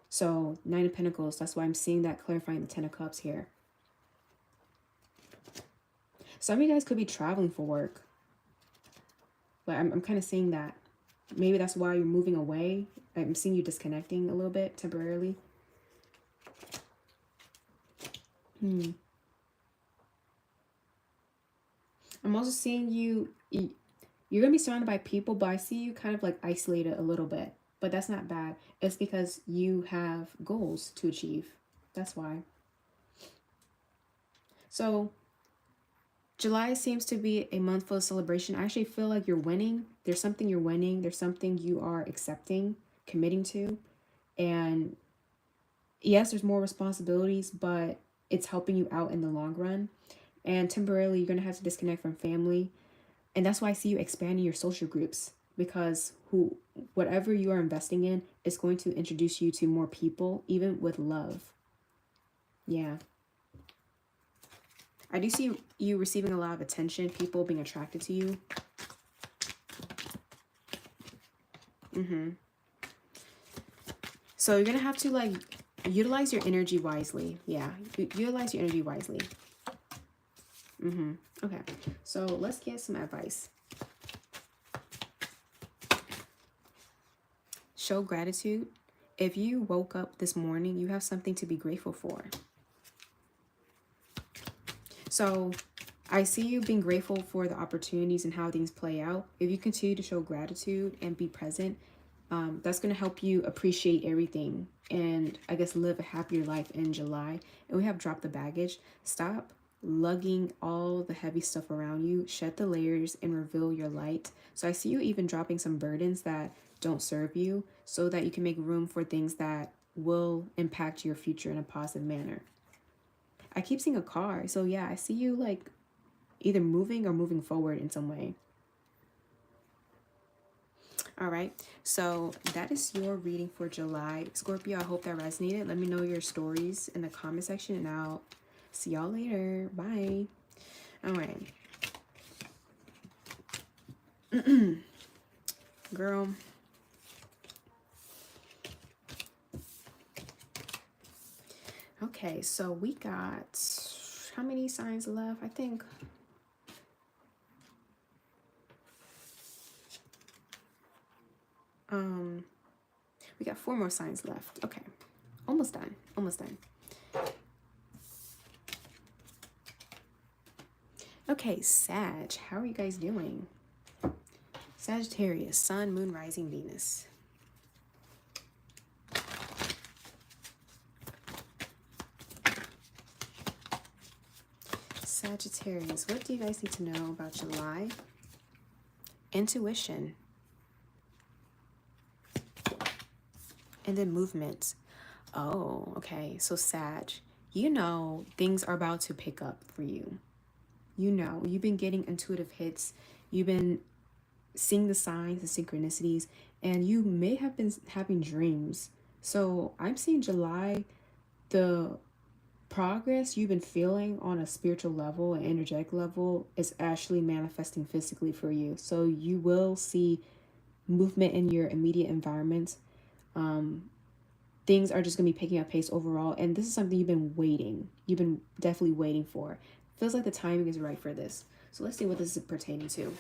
So, Nine of Pentacles. That's why I'm seeing that clarifying the Ten of Cups here. Some of you guys could be traveling for work. But I'm kind of seeing that. Maybe that's why you're moving away. I'm seeing you disconnecting a little bit temporarily. I'm also seeing you're going to be surrounded by people, but I see you kind of like isolated a little bit. But that's not bad. It's because you have goals to achieve. That's why. So July seems to be a month full of celebration. I actually feel like you're winning. There's something you're winning. There's something you are accepting, committing to. And yes, there's more responsibilities, but it's helping you out in the long run. And temporarily, you're going to have to disconnect from family. And that's why I see you expanding your social groups, because whatever you are investing in is going to introduce you to more people, even with love. Yeah. I do see you receiving a lot of attention, people being attracted to you. So you're going to have to like utilize your energy wisely. Yeah, utilize your energy wisely. Okay, so let's get some advice. Show gratitude. If you woke up this morning, you have something to be grateful for. So I see you being grateful for the opportunities and how things play out. If you continue to show gratitude and be present, that's going to help you appreciate everything and I guess live a happier life in July. And we have dropped the baggage. Stop lugging all the heavy stuff around you. Shed the layers and reveal your light. So I see you even dropping some burdens that don't serve you so that you can make room for things that will impact your future in a positive manner. I keep seeing a car. So yeah, I see you like either moving or moving forward in some way. All right. So that is your reading for July. Scorpio, I hope that resonated. Let me know your stories in the comment section and I'll see y'all later. Bye. All right. Girl. Okay, so we got how many signs left? I think we got 4 more signs left. Okay, almost done. Okay, Sag, how are you guys doing? Sagittarius, Sun, Moon, Rising, Venus. Sagittarius, what do you guys need to know about July? Intuition. And then movement. Oh, okay. So Sag, things are about to pick up for you. You've been getting intuitive hits. You've been seeing the signs and synchronicities, and you may have been having dreams. So I'm seeing July, the progress you've been feeling on a spiritual level and energetic level is actually manifesting physically for you. So you will see movement in your immediate environment. Things are just going to be picking up pace overall. And this is something you've been definitely waiting for. Feels like the timing is right for this. So let's see what this is pertaining to.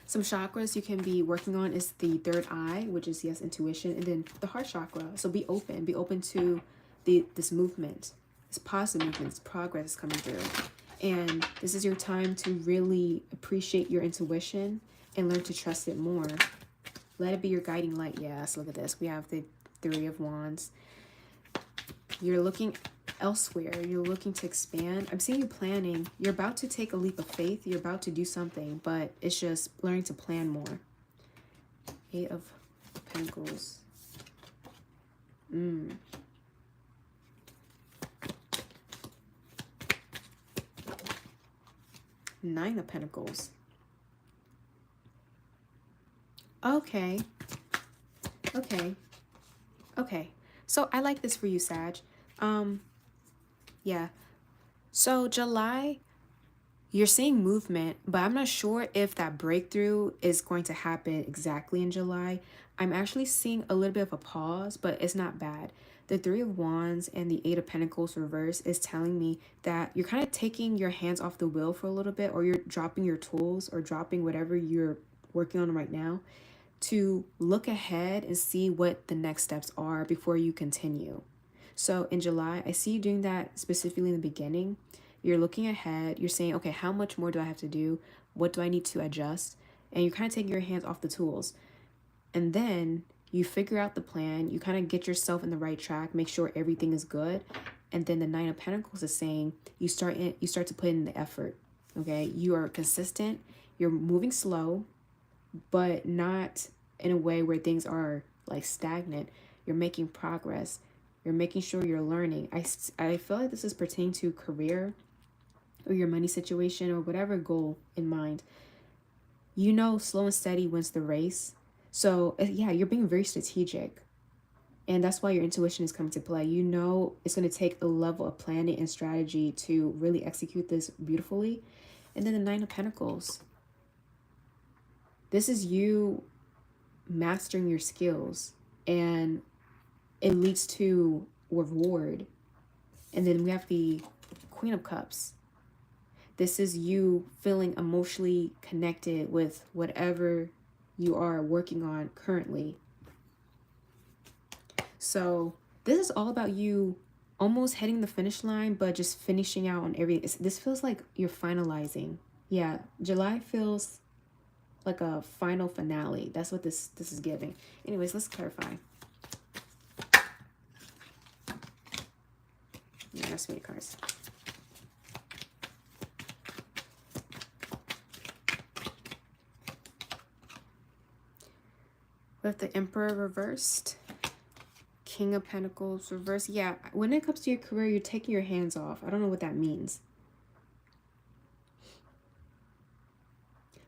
Some chakras you can be working on is the third eye, which is, yes, intuition, and then the heart chakra. So be open to this movement, this positive movement, this progress is coming through. And this is your time to really appreciate your intuition and learn to trust it more. Let it be your guiding light. Yes, look at this. We have the Three of Wands. You're looking elsewhere. You're looking to expand. I'm seeing you planning. You're about to take a leap of faith. You're about to do something, but it's just learning to plan more. Eight of Pentacles. Nine of Pentacles. Okay. So I like this for you, Sag. Yeah. So July, you're seeing movement, but I'm not sure if that breakthrough is going to happen exactly in July. I'm actually seeing a little bit of a pause, but it's not bad. The Three of Wands and the Eight of Pentacles reverse is telling me that you're kind of taking your hands off the wheel for a little bit, or you're dropping your tools or dropping whatever you're working on right now to look ahead and see what the next steps are before you continue. So in July, I see you doing that specifically in the beginning. You're looking ahead. You're saying, okay, how much more do I have to do? What do I need to adjust? And you're kind of taking your hands off the tools. And then you figure out the plan. You kind of get yourself in the right track, make sure everything is good. And then the Nine of Pentacles is saying you start to put in the effort. Okay, you are consistent. You're moving slow, but not in a way where things are like stagnant. You're making progress. You're making sure you're learning. I feel like this is pertaining to career or your money situation or whatever goal in mind. You know, slow and steady wins the race. So yeah, you're being very strategic. And that's why your intuition is coming to play. You know it's going to take a level of planning and strategy to really execute this beautifully. And then the Nine of Pentacles. This is you mastering your skills, and it leads to reward. And then we have the Queen of Cups. This is you feeling emotionally connected with whatever you are working on currently. So this is all about you almost hitting the finish line, but just finishing out on everything. This feels like you're finalizing. Yeah, July feels like a final finale. That's what this is giving. Anyways, let's clarify. Yeah, that's many cards. With the Emperor reversed, King of Pentacles reversed. Yeah, when it comes to your career, you're taking your hands off. I don't know what that means.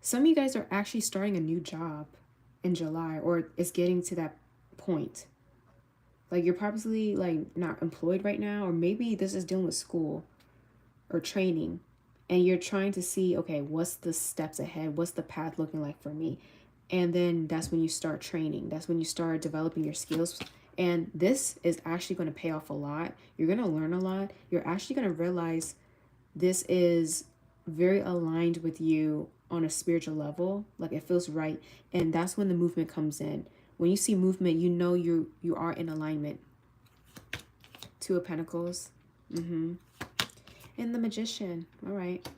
Some of you guys are actually starting a new job in July, or it's getting to that point. Like you're probably like not employed right now, or maybe this is dealing with school or training, and you're trying to see, okay, what's the steps ahead? What's the path looking like for me? And then that's when you start training. That's when you start developing your skills. And this is actually going to pay off a lot. You're going to learn a lot. You're actually going to realize this is very aligned with you on a spiritual level. Like it feels right. And that's when the movement comes in. When you see movement, you know you are in alignment. Two of Pentacles. And the Magician. All right.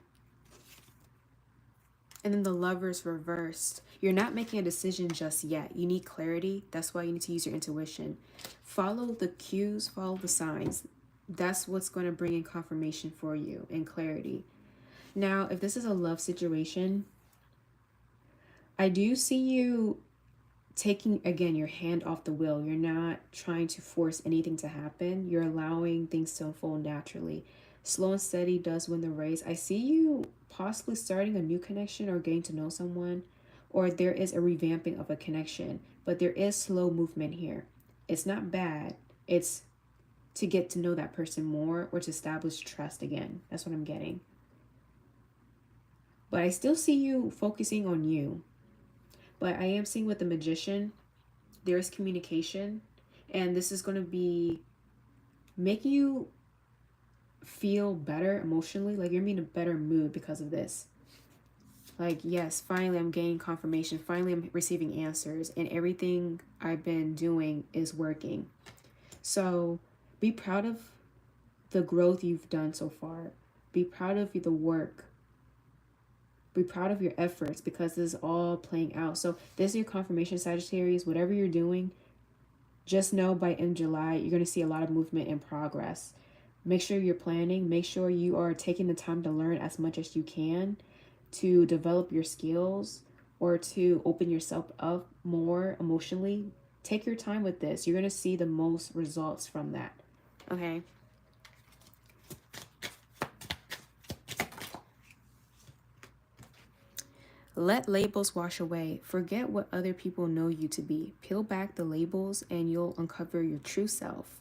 And then the Lovers reversed. You're not making a decision just yet. You need clarity. That's why you need to use your intuition. Follow the cues, follow the signs. That's what's going to bring in confirmation for you and clarity. Now, if this is a love situation, I do see you taking, again, your hand off the wheel. You're not trying to force anything to happen. You're allowing things to unfold naturally. Slow and steady does win the race. I see you possibly starting a new connection or getting to know someone, or there is a revamping of a connection, but there is slow movement here. It's not bad. It's to get to know that person more or to establish trust again. That's what I'm getting. But I still see you focusing on you. But I am seeing with the Magician, there is communication, and this is going to be making you feel better emotionally. Like you're in a better mood because of this. Like, yes, finally I'm gaining confirmation. Finally I'm receiving answers, and everything I've been doing is working. So be proud of the growth you've done so far. Be proud of the work. Be proud of your efforts, because this is all playing out. So this is your confirmation, Sagittarius. Whatever you're doing, just know by end of July, you're going to see a lot of movement and progress. Make sure you're planning. Make sure you are taking the time to learn as much as you can, to develop your skills, or to open yourself up more emotionally. Take your time with this. You're going to see the most results from that. Okay. Let labels wash away. Forget what other people know you to be. Peel back the labels and you'll uncover your true self.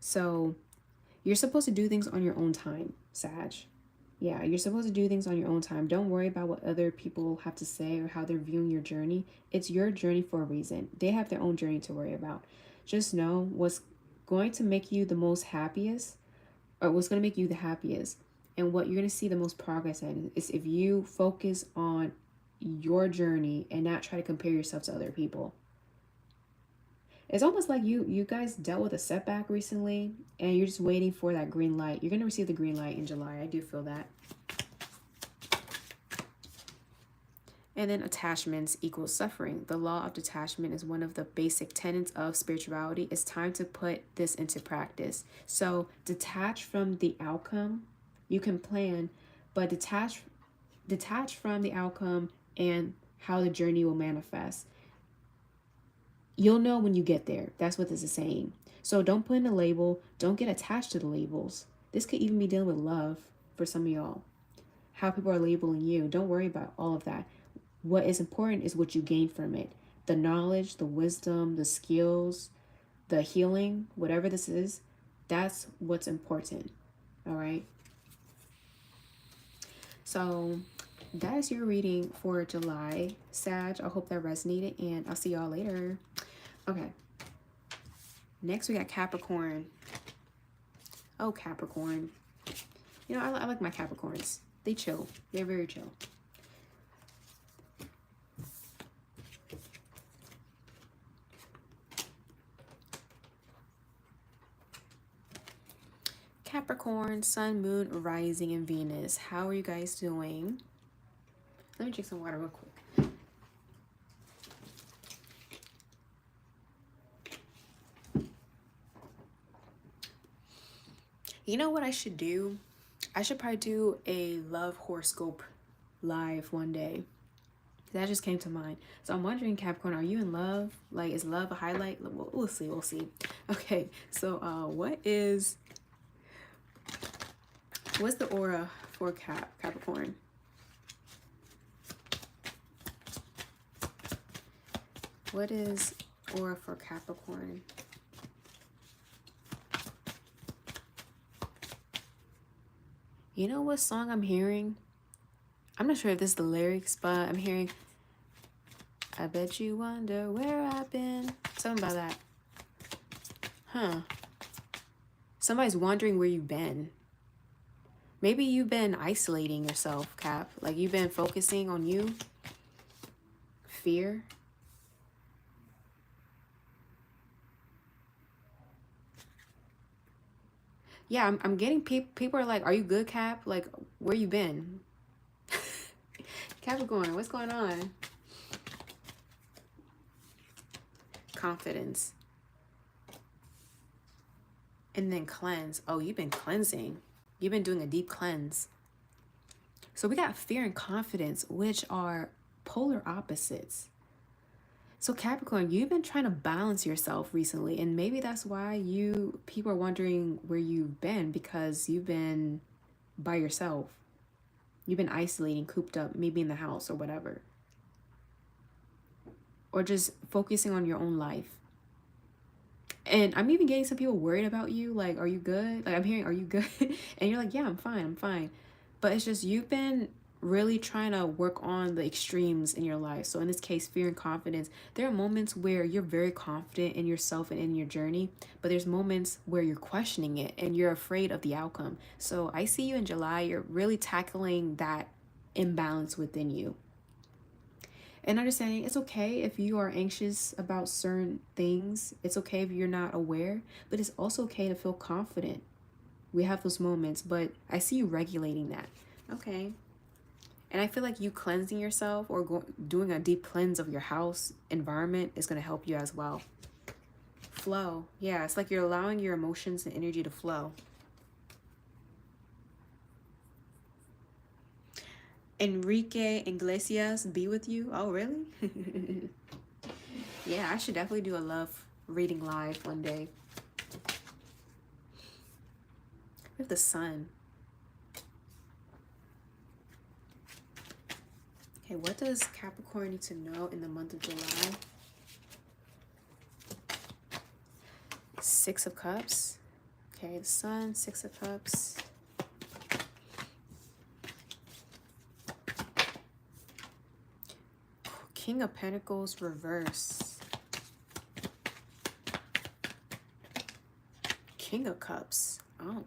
So you're supposed to do things on your own time, Sag. Yeah, you're supposed to do things on your own time. Don't worry about what other people have to say or how they're viewing your journey. It's your journey for a reason. They have their own journey to worry about. Just know what's going to make you the most happiest, or what's going to make you the happiest, and what you're going to see the most progress in is if you focus on your journey and not try to compare yourself to other people. It's almost like you guys dealt with a setback recently and you're just waiting for that green light. You're going to receive the green light in July. I do feel that. And then attachments equals suffering. The law of detachment is one of the basic tenets of spirituality. It's time to put this into practice. So detach from the outcome. You can plan, but detach from the outcome and how the journey will manifest. You'll know when you get there. That's what this is saying. So don't put in a label. Don't get attached to the labels. This could even be dealing with love for some of y'all. How people are labeling you. Don't worry about all of that. What is important is what you gain from it. The knowledge, the wisdom, the skills, the healing, whatever this is, that's what's important. All right. So that is your reading for July, Sag. I hope that resonated, and I'll see y'all later. Okay. Next, we got Capricorn. Oh, Capricorn. You know, I like my Capricorns. They chill. They're very chill. Capricorn, Sun, Moon, Rising, and Venus. How are you guys doing? Let me drink some water real quick. You know what I should do? I should probably do a love horoscope live one day. That just came to mind. So I'm wondering, Capricorn, are you in love? Like, is love a highlight? We'll see. We'll see. Okay. So what's the aura for Capricorn? What is aura for Capricorn? You know what song I'm hearing? I'm not sure if this is the lyrics, but I'm hearing, I bet you wonder where I've been. Something about that. Huh. Somebody's wondering where you've been. Maybe you've been isolating yourself, Cap. Like, you've been focusing on you. Fear. Yeah, I'm getting people are like, are you good, Cap? Like, where you been? Capricorn, what's going on? Confidence. And then cleanse. Oh, you've been cleansing. You've been doing a deep cleanse. So we got fear and confidence, which are polar opposites. So Capricorn, you've been trying to balance yourself recently, and maybe that's why people are wondering where you've been, because you've been by yourself. You've been isolating, cooped up, maybe in the house or whatever. Or just focusing on your own life. And I'm even getting some people worried about you, like, are you good? Like, I'm hearing, are you good? And you're like, yeah, I'm fine. But it's just, you've been really trying to work on the extremes in your life. So in this case, fear and confidence. There are moments where you're very confident in yourself and in your journey, but there's moments where you're questioning it and you're afraid of the outcome. So I see you in July, you're really tackling that imbalance within you. And understanding it's okay if you are anxious about certain things. It's okay if you're not aware, but it's also okay to feel confident. We have those moments, but I see you regulating that. Okay. And I feel like you cleansing yourself or doing a deep cleanse of your house environment is going to help you as well. Flow. Yeah, it's like you're allowing your emotions and energy to flow. Enrique Iglesias, be with you. Oh, really? Yeah, I should definitely do a love reading live one day. We have the sun. Okay, what does Capricorn need to know in the month of July? Six of Cups. Okay, the sun, Six of Cups. King of Pentacles reverse. King of Cups. Oh.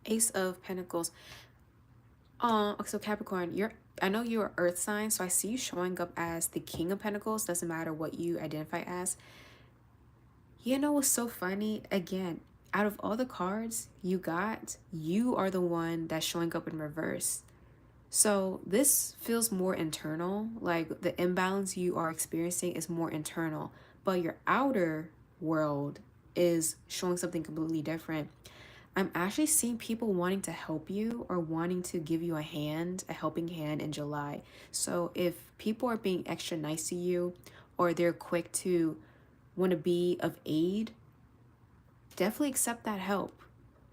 Ace of Pentacles. So Capricorn, I know you're earth sign, so I see you showing up as the King of Pentacles. Doesn't matter what you identify as. You know what's so funny? Again, out of all the cards you got, you are the one that's showing up in reverse. So this feels more internal, like the imbalance you are experiencing is more internal, but your outer world is showing something completely different. I'm actually seeing people wanting to help you or wanting to give you a hand, a helping hand in July. So if people are being extra nice to you or they're quick to want to be of aid, definitely accept that help.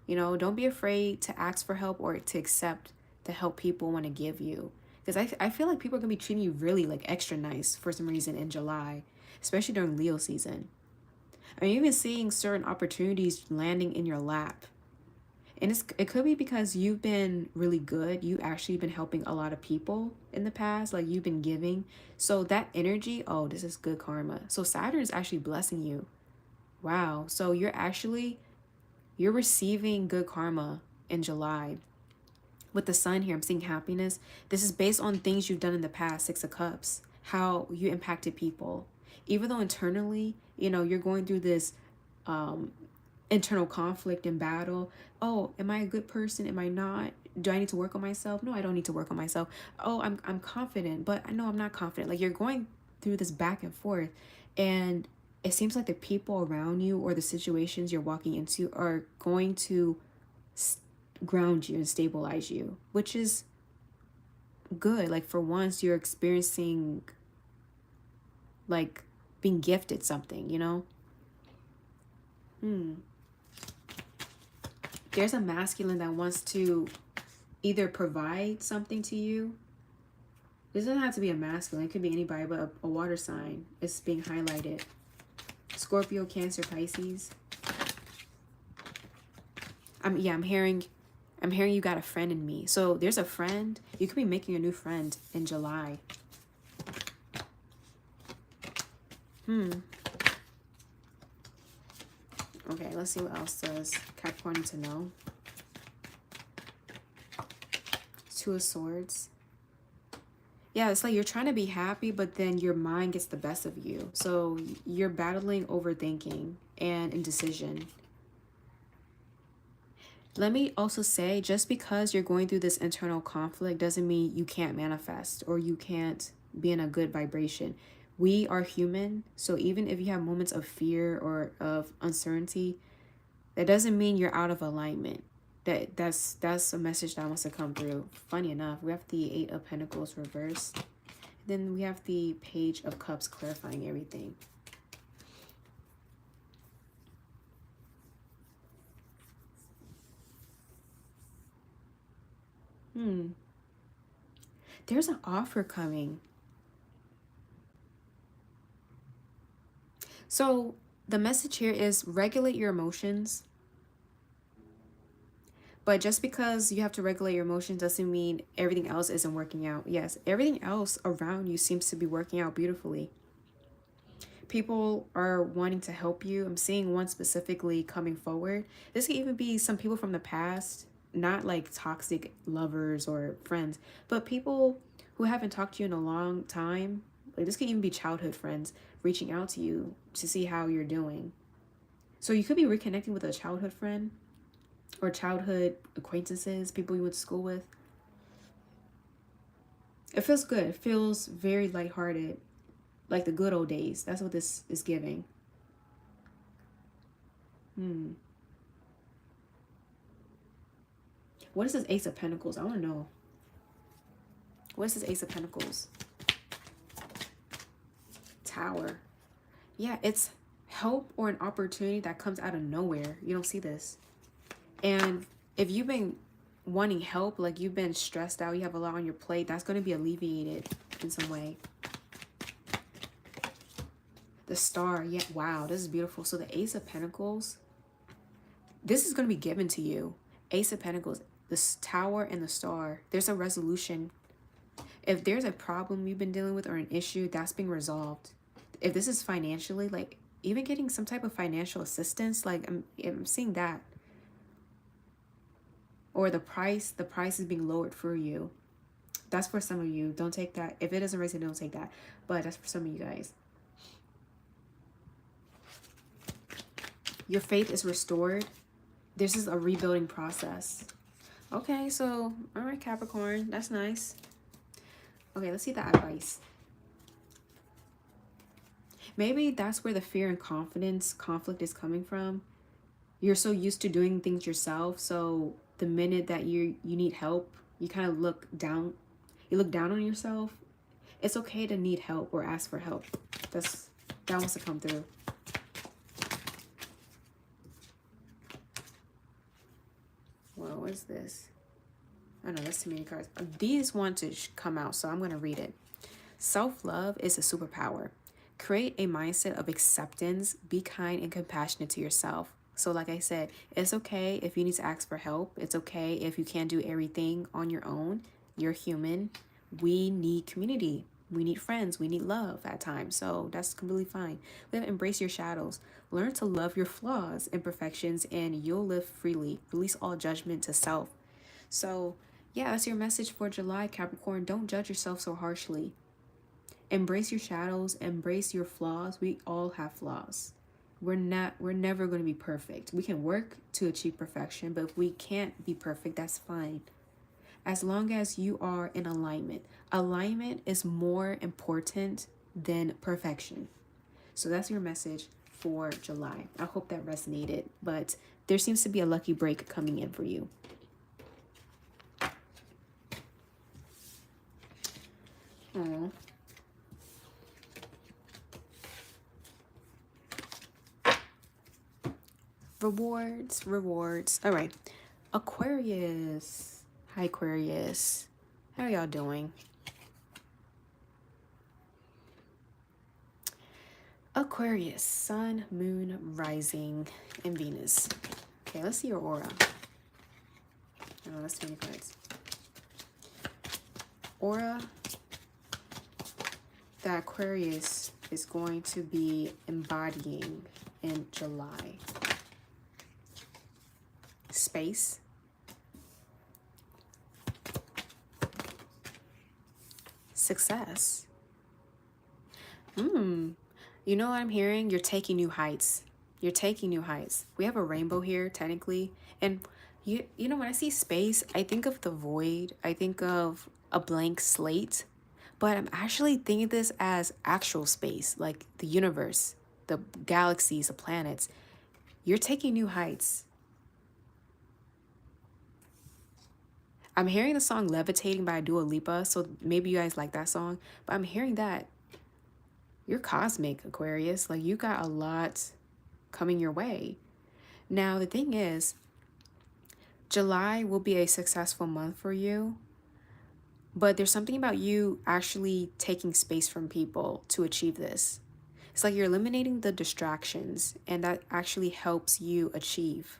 You know, don't be afraid to ask for help or to accept the help people want to give you. Because I feel like people are going to be treating you really like extra nice for some reason in July, especially during Leo season. I'm even seeing certain opportunities landing in your lap. And it could be because you've been really good. You actually been helping a lot of people in the past. Like you've been giving. So that energy, oh, this is good karma. So Saturn is actually blessing you. Wow. So you're receiving good karma in July. With the sun here, I'm seeing happiness. This is based on things you've done in the past, Six of Cups, how you impacted people. Even though internally, you know, you're going through this internal conflict and battle. Oh, am I a good person? Am I not? Do I need to work on myself? No, I don't need to work on myself. Oh, I'm confident, but I know I'm not confident. Like you're going through this back and forth, and it seems like the people around you or the situations you're walking into are going to ground you and stabilize you, which is good. Like for once you're experiencing like being gifted something, you know? There's a masculine that wants to either provide something to you. This doesn't have to be a masculine. It could be anybody, but a water sign is being highlighted. Scorpio, Cancer, Pisces. I'm hearing you got a friend in me. So there's a friend. You could be making a new friend in July. Okay, let's see what else does Capricorn need to know. Two of Swords. Yeah, it's like you're trying to be happy, but then your mind gets the best of you. So you're battling overthinking and indecision. Let me also say, just because you're going through this internal conflict doesn't mean you can't manifest or you can't be in a good vibration. We are human, so even if you have moments of fear or of uncertainty, that doesn't mean you're out of alignment. That's a message that wants to come through. Funny enough, we have the Eight of Pentacles reversed. Then we have the Page of Cups clarifying everything. There's an offer coming. So the message here is regulate your emotions. But just because you have to regulate your emotions doesn't mean everything else isn't working out. Yes, everything else around you seems to be working out beautifully. People are wanting to help you. I'm seeing one specifically coming forward. This could even be some people from the past, not like toxic lovers or friends, but people who haven't talked to you in a long time, Like this could even be childhood friends reaching out to you to see how you're doing. So you could be reconnecting with a childhood friend or childhood acquaintances, people you went to school with. It feels good. It feels very lighthearted, like the good old days. That's what this is giving. What is this Ace of Pentacles? I want to know. What is this Ace of Pentacles? Tower. Yeah, it's help or an opportunity that comes out of nowhere. You don't see this. And if you've been wanting help, like you've been stressed out, you have a lot on your plate, that's going to be alleviated in some way. The Star. Yeah, wow, this is beautiful. So the Ace of Pentacles, this is going to be given to you. Ace of Pentacles, the Tower and the Star. There's a resolution. If there's a problem you've been dealing with or an issue, that's being resolved. If this is financially, like even getting some type of financial assistance, like I'm seeing that. Or the price is being lowered for you. That's for some of you. Don't take that. If it doesn't resonate, don't take that. But that's for some of you guys. Your faith is restored. This is a rebuilding process. Okay, so, all right, Capricorn. That's nice. Okay, let's see the advice. Maybe that's where the fear and conflict is coming from. You're so used to doing things yourself, so the minute that you need help, you kind of look down. You look down on yourself. It's okay to need help or ask for help. That wants to come through. Whoa, what is this? I know that's too many cards. These want to come out, so I'm going to read it. Self-love is a superpower. Create a mindset of acceptance. Be kind and compassionate to yourself. So like I said, it's okay if you need to ask for help. It's okay if you can't do everything on your own. You're human. We need community. We need friends. We need love at times. So that's completely fine. We have to embrace your shadows. Learn to love your flaws, imperfections, and you'll live freely. Release all judgment to self. So yeah, that's your message for July, Capricorn. Don't judge yourself so harshly. Embrace your shadows. Embrace your flaws. We all have flaws. We're never going to be perfect. We can work to achieve perfection, but if we can't be perfect, that's fine. As long as you are in alignment. Alignment is more important than perfection. So that's your message for July. I hope that resonated, but there seems to be a lucky break coming in for you. Aww. Rewards. All right. Aquarius. Hi, Aquarius. How are y'all doing? Aquarius, Sun, Moon, Rising, and Venus. Okay, let's see your aura. Oh, that's too many cards. Aura that Aquarius is going to be embodying in July. Space. Success. You know what I'm hearing? You're taking new heights. You're taking new heights. We have a rainbow here, technically. And you know, when I see space, I think of the void. I think of a blank slate. But I'm actually thinking this as actual space, like the universe, the galaxies, the planets. You're taking new heights. I'm hearing the song Levitating by Dua Lipa, so maybe you guys like that song. But I'm hearing that you're cosmic, Aquarius. Like, you got a lot coming your way. Now, the thing is, July will be a successful month for you. But there's something about you actually taking space from people to achieve this. It's like you're eliminating the distractions, and that actually helps you achieve.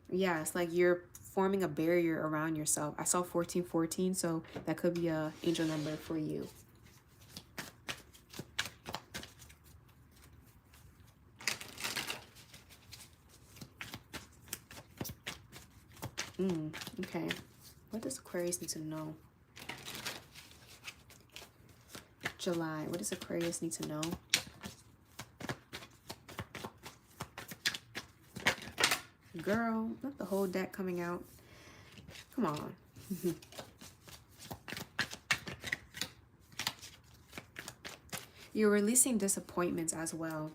Yeah, it's like you're forming a barrier around yourself. I saw 1414, so that could be a angel number for you. Okay. What does Aquarius need to know? July. What does Aquarius need to know? Girl, not the whole deck coming out. Come on. You're releasing disappointments as well.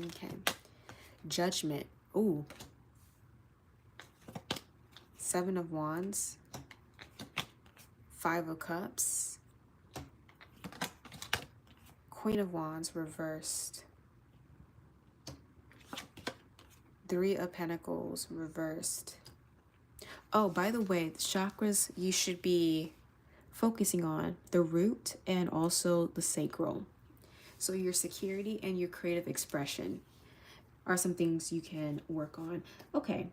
Okay. Judgment. Ooh. Seven of Wands. Five of Cups. Queen of Wands reversed. Three of Pentacles reversed. Oh, by the way, the chakras you should be focusing on the root and also the sacral. So your security and your creative expression are some things you can work on. Okay.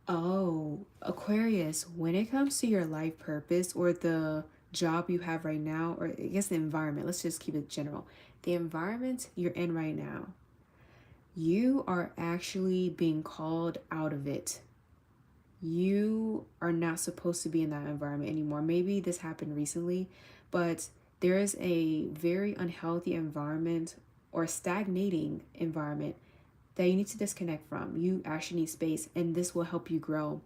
Oh, Aquarius, when it comes to your life purpose or the job you have right now, or I guess the environment, let's just keep it general. The environment you're in right now, you are actually being called out of it. You are not supposed to be in that environment anymore. Maybe this happened recently, but there is a very unhealthy environment or stagnating environment that you need to disconnect from. You actually need space, and this will help you grow.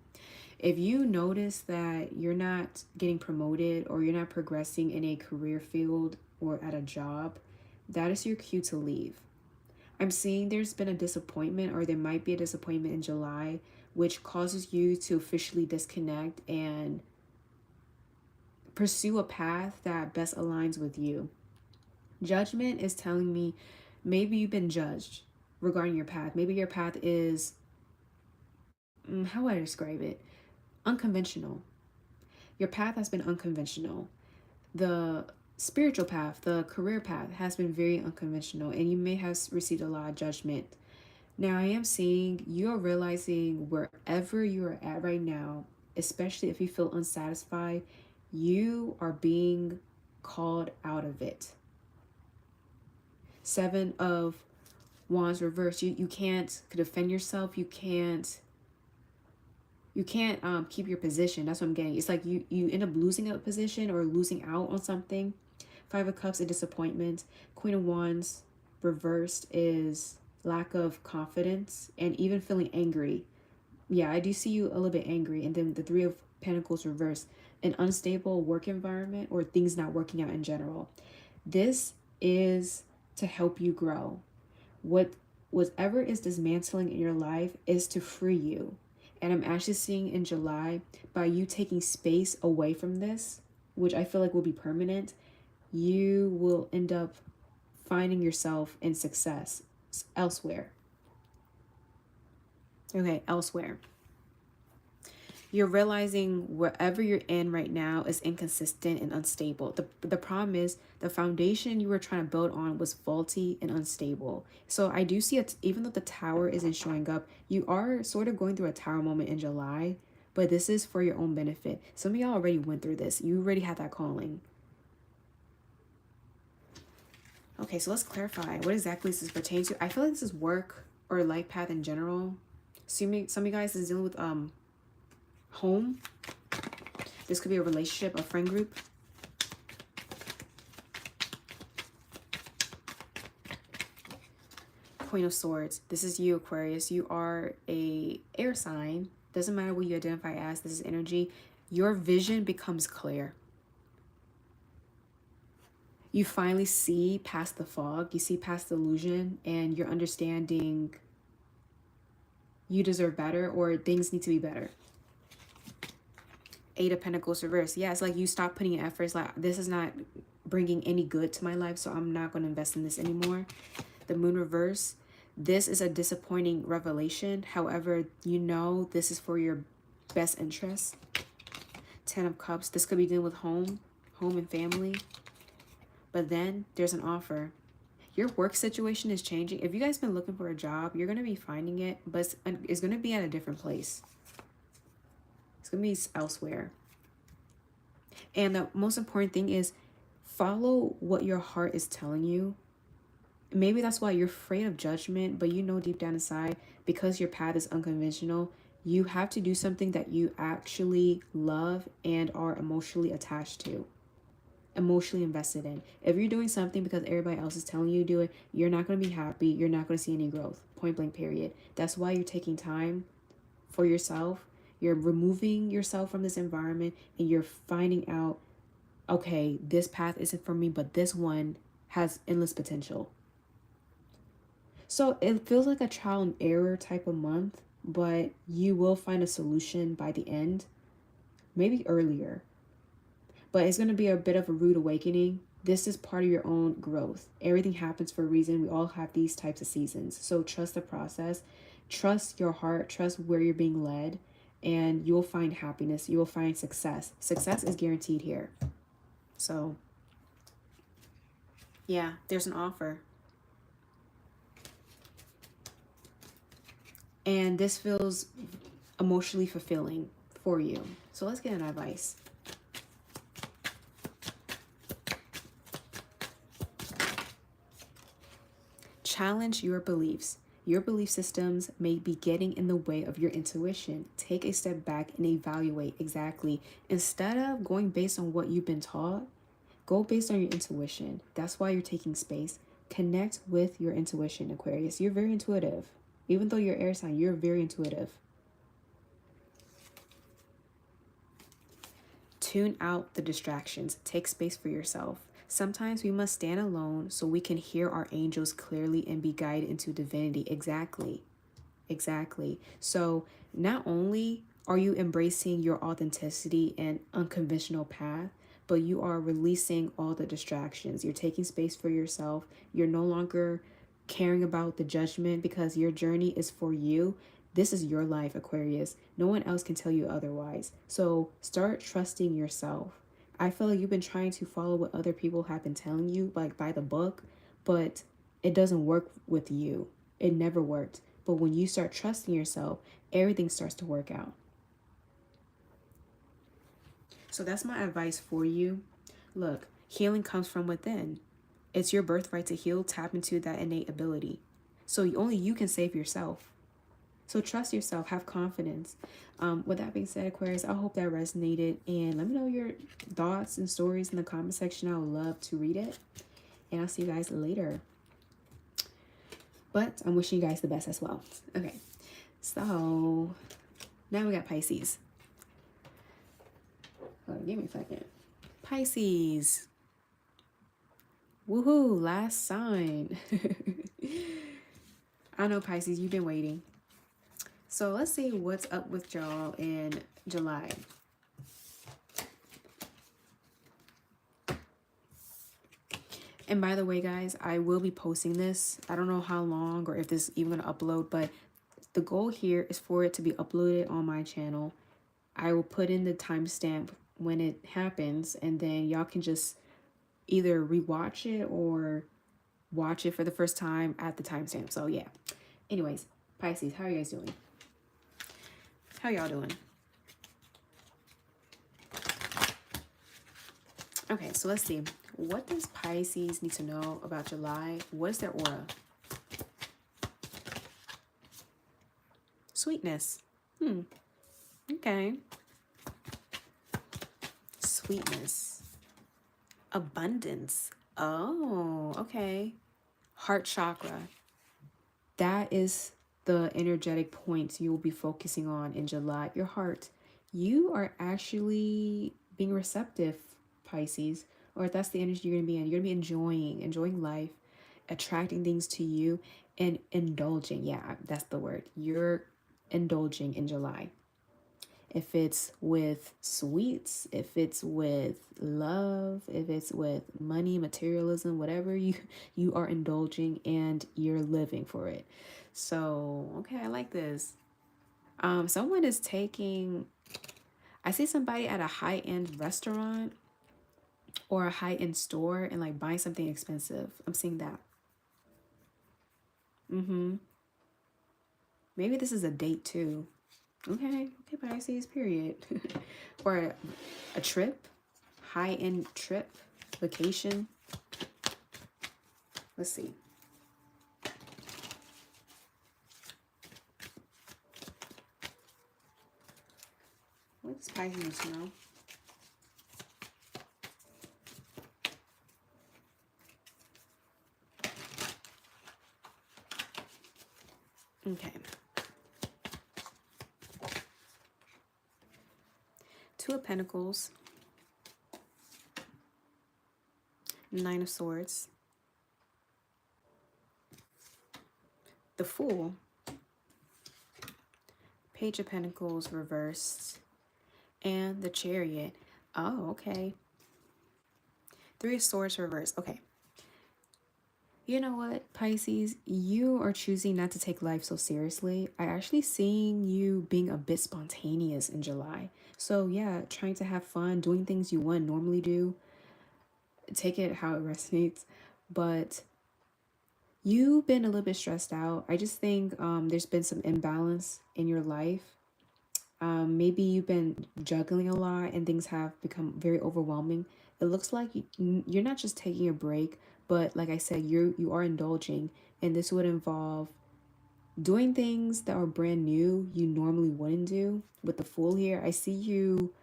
If you notice that you're not getting promoted or you're not progressing in a career field or at a job, that is your cue to leave. I'm seeing there's been a disappointment, or there might be a disappointment in July, which causes you to officially disconnect and pursue a path that best aligns with you. Judgment is telling me maybe you've been judged regarding your path. Maybe your path is, how would I describe it? Unconventional. Your path has been unconventional. The spiritual path, the career path has been very unconventional, and you may have received a lot of judgment. Now, I am seeing you're realizing wherever you're at right now, especially if you feel unsatisfied, you are being called out of it. Seven of Wands reversed. You can't defend yourself. You can't keep your position. That's what I'm getting. It's like you end up losing a position or losing out on something. Five of Cups, a disappointment. Queen of Wands reversed is lack of confidence and even feeling angry. Yeah, I do see you a little bit angry. And then the Three of Pentacles reversed, an unstable work environment or things not working out in general. This is to help you grow. Whatever is dismantling in your life is to free you. And I'm actually seeing in July, by you taking space away from this, which I feel like will be permanent, you will end up finding yourself in success elsewhere. Okay, elsewhere. You're realizing wherever you're in right now is inconsistent and unstable. The problem is the foundation you were trying to build on was faulty and unstable. So I do see it, even though the Tower isn't showing up, you are sort of going through a Tower moment in July, but this is for your own benefit. Some of y'all already went through this. You already had that calling. Okay, so let's clarify. What exactly does this pertain to? I feel like this is work or life path in general. Some of you guys is dealing with home. This could be a relationship, a friend group. Queen of Swords. This is you, Aquarius. You are a air sign. Doesn't matter what you identify as. This is energy. Your vision becomes clear. You finally see past the fog. You see past the illusion, and you're understanding you deserve better, or things need to be better. Eight of Pentacles reversed. Yeah, it's like you stop putting in efforts. Like, this is not bringing any good to my life, so I'm not going to invest in this anymore. The Moon reverse. This is a disappointing revelation. However, you know this is for your best interest. Ten of Cups. This could be dealing with home and family. But then there's an offer. Your work situation is changing. If you guys been looking for a job, you're going to be finding it, but it's going to be at a different place. It's going to be elsewhere. And the most important thing is Follow what your heart is telling you. Maybe that's why you're afraid of judgment, but you know deep down inside, because your path is unconventional, you have to do something that you actually love and are emotionally attached to, emotionally invested in. If you're doing something because everybody else is telling you to do it, you're not going to be happy. You're not going to see any growth. Point blank, period. That's why you're taking time for yourself. You're removing yourself from this environment and you're finding out, okay, this path isn't for me, but this one has endless potential. So it feels like a trial and error type of month, but you will find a solution by the end, maybe earlier. But it's going to be a bit of a rude awakening. This is part of your own growth. Everything happens for a reason. We all have these types of seasons. So trust the process, trust your heart, trust where you're being led, and you'll find happiness. You will find success. Success is guaranteed here. So yeah, there's an offer. And this feels emotionally fulfilling for you. So let's get an advice. Challenge your beliefs. Your belief systems may be getting in the way of your intuition. Take a step back and evaluate exactly. Instead of going based on what you've been taught, go based on your intuition. That's why you're taking space. Connect with your intuition, Aquarius. You're very intuitive. Even though you're air sign, you're very intuitive. Tune out the distractions. Take space for yourself. Sometimes we must stand alone so we can hear our angels clearly and be guided into divinity. Exactly. So not only are you embracing your authenticity and unconventional path, but you are releasing all the distractions. You're taking space for yourself. You're no longer caring about the judgment because your journey is for you. This is your life, Aquarius. No one else can tell you otherwise. So start trusting yourself. I feel like you've been trying to follow what other people have been telling you, like by the book, but it doesn't work with you. It never worked. But when you start trusting yourself, everything starts to work out. So that's my advice for you. Look, healing comes from within. It's your birthright to heal. Tap into that innate ability. So only you can save yourself. So trust yourself. Have confidence. With that being said, Aquarius, I hope that resonated. And let me know your thoughts and stories in the comment section. I would love to read it. And I'll see you guys later. But I'm wishing you guys the best as well. Okay. So now we got Pisces. Give me a second. Pisces. Woohoo, last sign. I know, Pisces, you've been waiting. So let's see what's up with y'all in July. And by the way, guys, I will be posting this. I don't know how long or if this is even going to upload, but the goal here is for it to be uploaded on my channel. I will put in the timestamp when it happens, and then y'all can just either rewatch it or watch it for the first time at the timestamp. So yeah. Anyways, Pisces, how are you guys doing? How y'all doing? Okay, so let's see. What does Pisces need to know about July? What is their aura? Sweetness. Okay. Sweetness. Abundance. Oh, okay. Heart chakra. That is the energetic points you will be focusing on in July. Your heart. You are actually being receptive, Pisces, or if that's the energy you're going to be in. You're going to be enjoying life, attracting things to you, and indulging. Yeah, that's the word. You're indulging in July. If it's with sweets, if it's with love, if it's with money, materialism, whatever, you are indulging and you're living for it. So, okay, I like this. Someone is taking, I see somebody at a high-end restaurant or a high-end store and like buying something expensive. I'm seeing that. Maybe this is a date too. Okay, Pisces, period. Or a trip, high-end trip. vacation. Let's see. What does Pisces know? Okay. Two of Pentacles. Nine of Swords. The Fool. Page of Pentacles reversed. And the Chariot. Oh, okay. Three of Swords reversed. Okay. You know what, Pisces? You are choosing not to take life so seriously. I actually seeing you being a bit spontaneous in July. So yeah, trying to have fun, doing things you wouldn't normally do. Take it how it resonates. But you've been a little bit stressed out. I just think there's been some imbalance in your life. Maybe you've been juggling a lot and things have become very overwhelming. It looks like you're not just taking a break, but like I said, you are indulging, and this would involve doing things that are brand new you normally wouldn't do. With the Fool here, I see you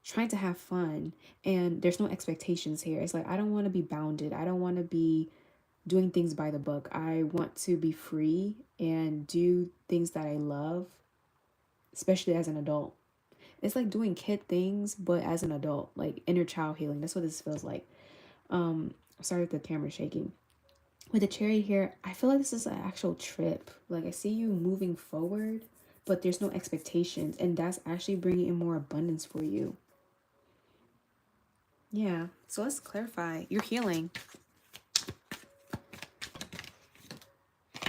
trying to have fun, and there's no expectations here. It's like, I don't want to be bounded. I don't want to be doing things by the book. I want to be free and do things that I love, especially as an adult. It's like doing kid things, but as an adult, like inner child healing. That's what this feels like. Sorry if the camera's shaking. With the Chariot here, I feel like this is an actual trip. Like, I see you moving forward, but there's no expectations, and that's actually bringing in more abundance for you. Yeah, so let's clarify. You're healing.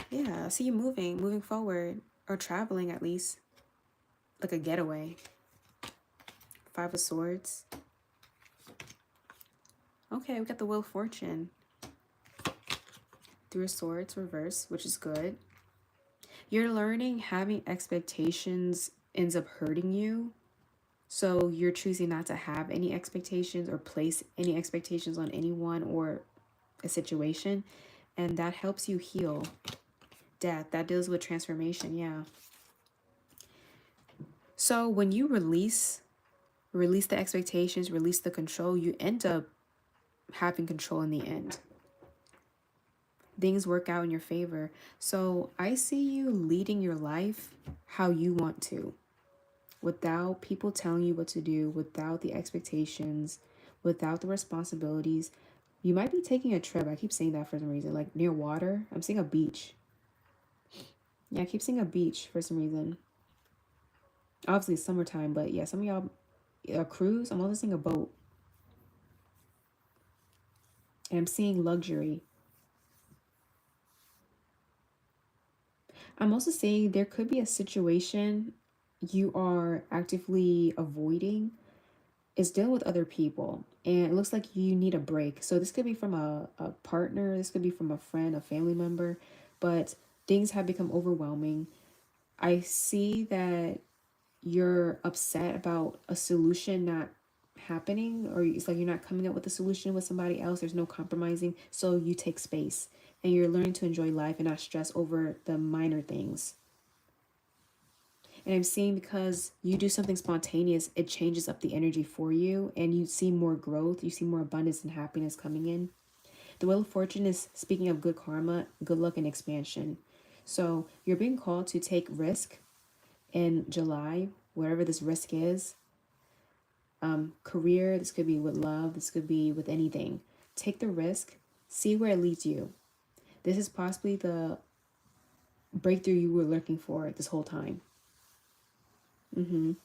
Yeah, I see you moving forward, or traveling at least, like a getaway. Five of Swords. Okay, we got the Wheel of Fortune. Three of Swords reverse, which is good. You're learning having expectations ends up hurting you. So you're choosing not to have any expectations or place any expectations on anyone or a situation. And that helps you heal. Death, that deals with transformation, yeah. So when you release the expectations, release the control, you end up having control in the end. Things work out in your favor. So I see you leading your life how you want to, without people telling you what to do, without the expectations, without the responsibilities. You might be taking a trip. I keep saying that for some reason, like near water. I'm seeing a beach. Yeah, I keep seeing a beach for some reason. Obviously it's summertime, but yeah, some of y'all, a cruise. I'm also seeing a boat. And I'm seeing luxury. I'm also saying there could be a situation you are actively avoiding. Is dealing with other people, and it looks like you need a break. So this could be from a partner, this could be from a friend, a family member, but things have become overwhelming. I see that you're upset about a solution not happening, or it's like you're not coming up with a solution with somebody else. There's no compromising, so you take space and you're learning to enjoy life and not stress over the minor things. And I'm seeing because you do something spontaneous, it changes up the energy for you, and you see more growth, you see more abundance and happiness coming in. The Wheel of Fortune is speaking of good karma, good luck, and expansion. So you're being called to take risk in July, whatever this risk is. Career, this could be with love, this could be with anything. Take the risk, see where it leads you. This is possibly the breakthrough you were looking for this whole time. And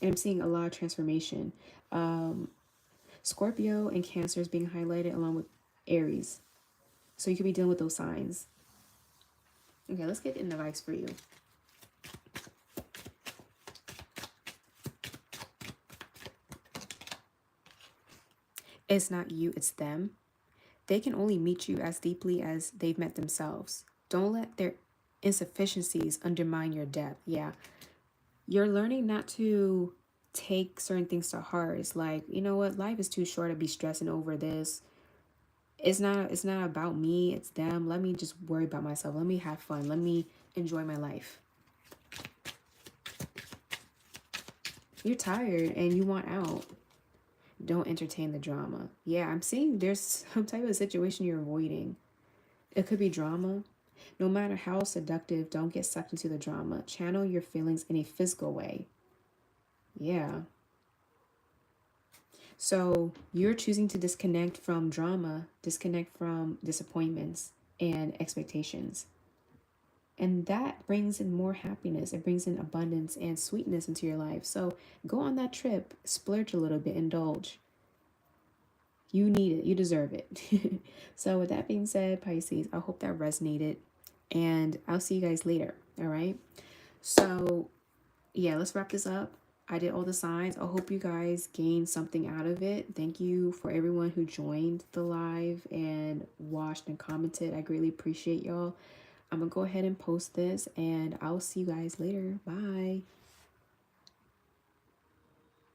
I'm seeing a lot of transformation. Scorpio and Cancer is being highlighted along with Aries. So you could be dealing with those signs. Okay, let's get an advice for you. It's not you, it's them. They can only meet you as deeply as they've met themselves. Don't let their insufficiencies undermine your depth. Yeah. You're learning not to take certain things to heart. It's like, you know what, life is too short to be stressing over this. It's not about me, it's them. Let me just worry about myself. Let me have fun. Let me enjoy my life. You're tired and you want out. Don't entertain the drama. Yeah, I'm seeing there's some type of situation you're avoiding. It could be drama. No matter how seductive, don't get sucked into the drama. Channel your feelings in a physical way. Yeah. So you're choosing to disconnect from drama, disconnect from disappointments and expectations. And that brings in more happiness. It brings in abundance and sweetness into your life. So go on that trip, splurge a little bit, indulge. You need it. You deserve it. So with that being said, Pisces, I hope that resonated. And I'll see you guys later. All right. So yeah, let's wrap this up. I did all the signs. I hope you guys gained something out of it. Thank you for everyone who joined the live and watched and commented. I greatly appreciate y'all. I'm going to go ahead and post this, and I'll see you guys later. Bye.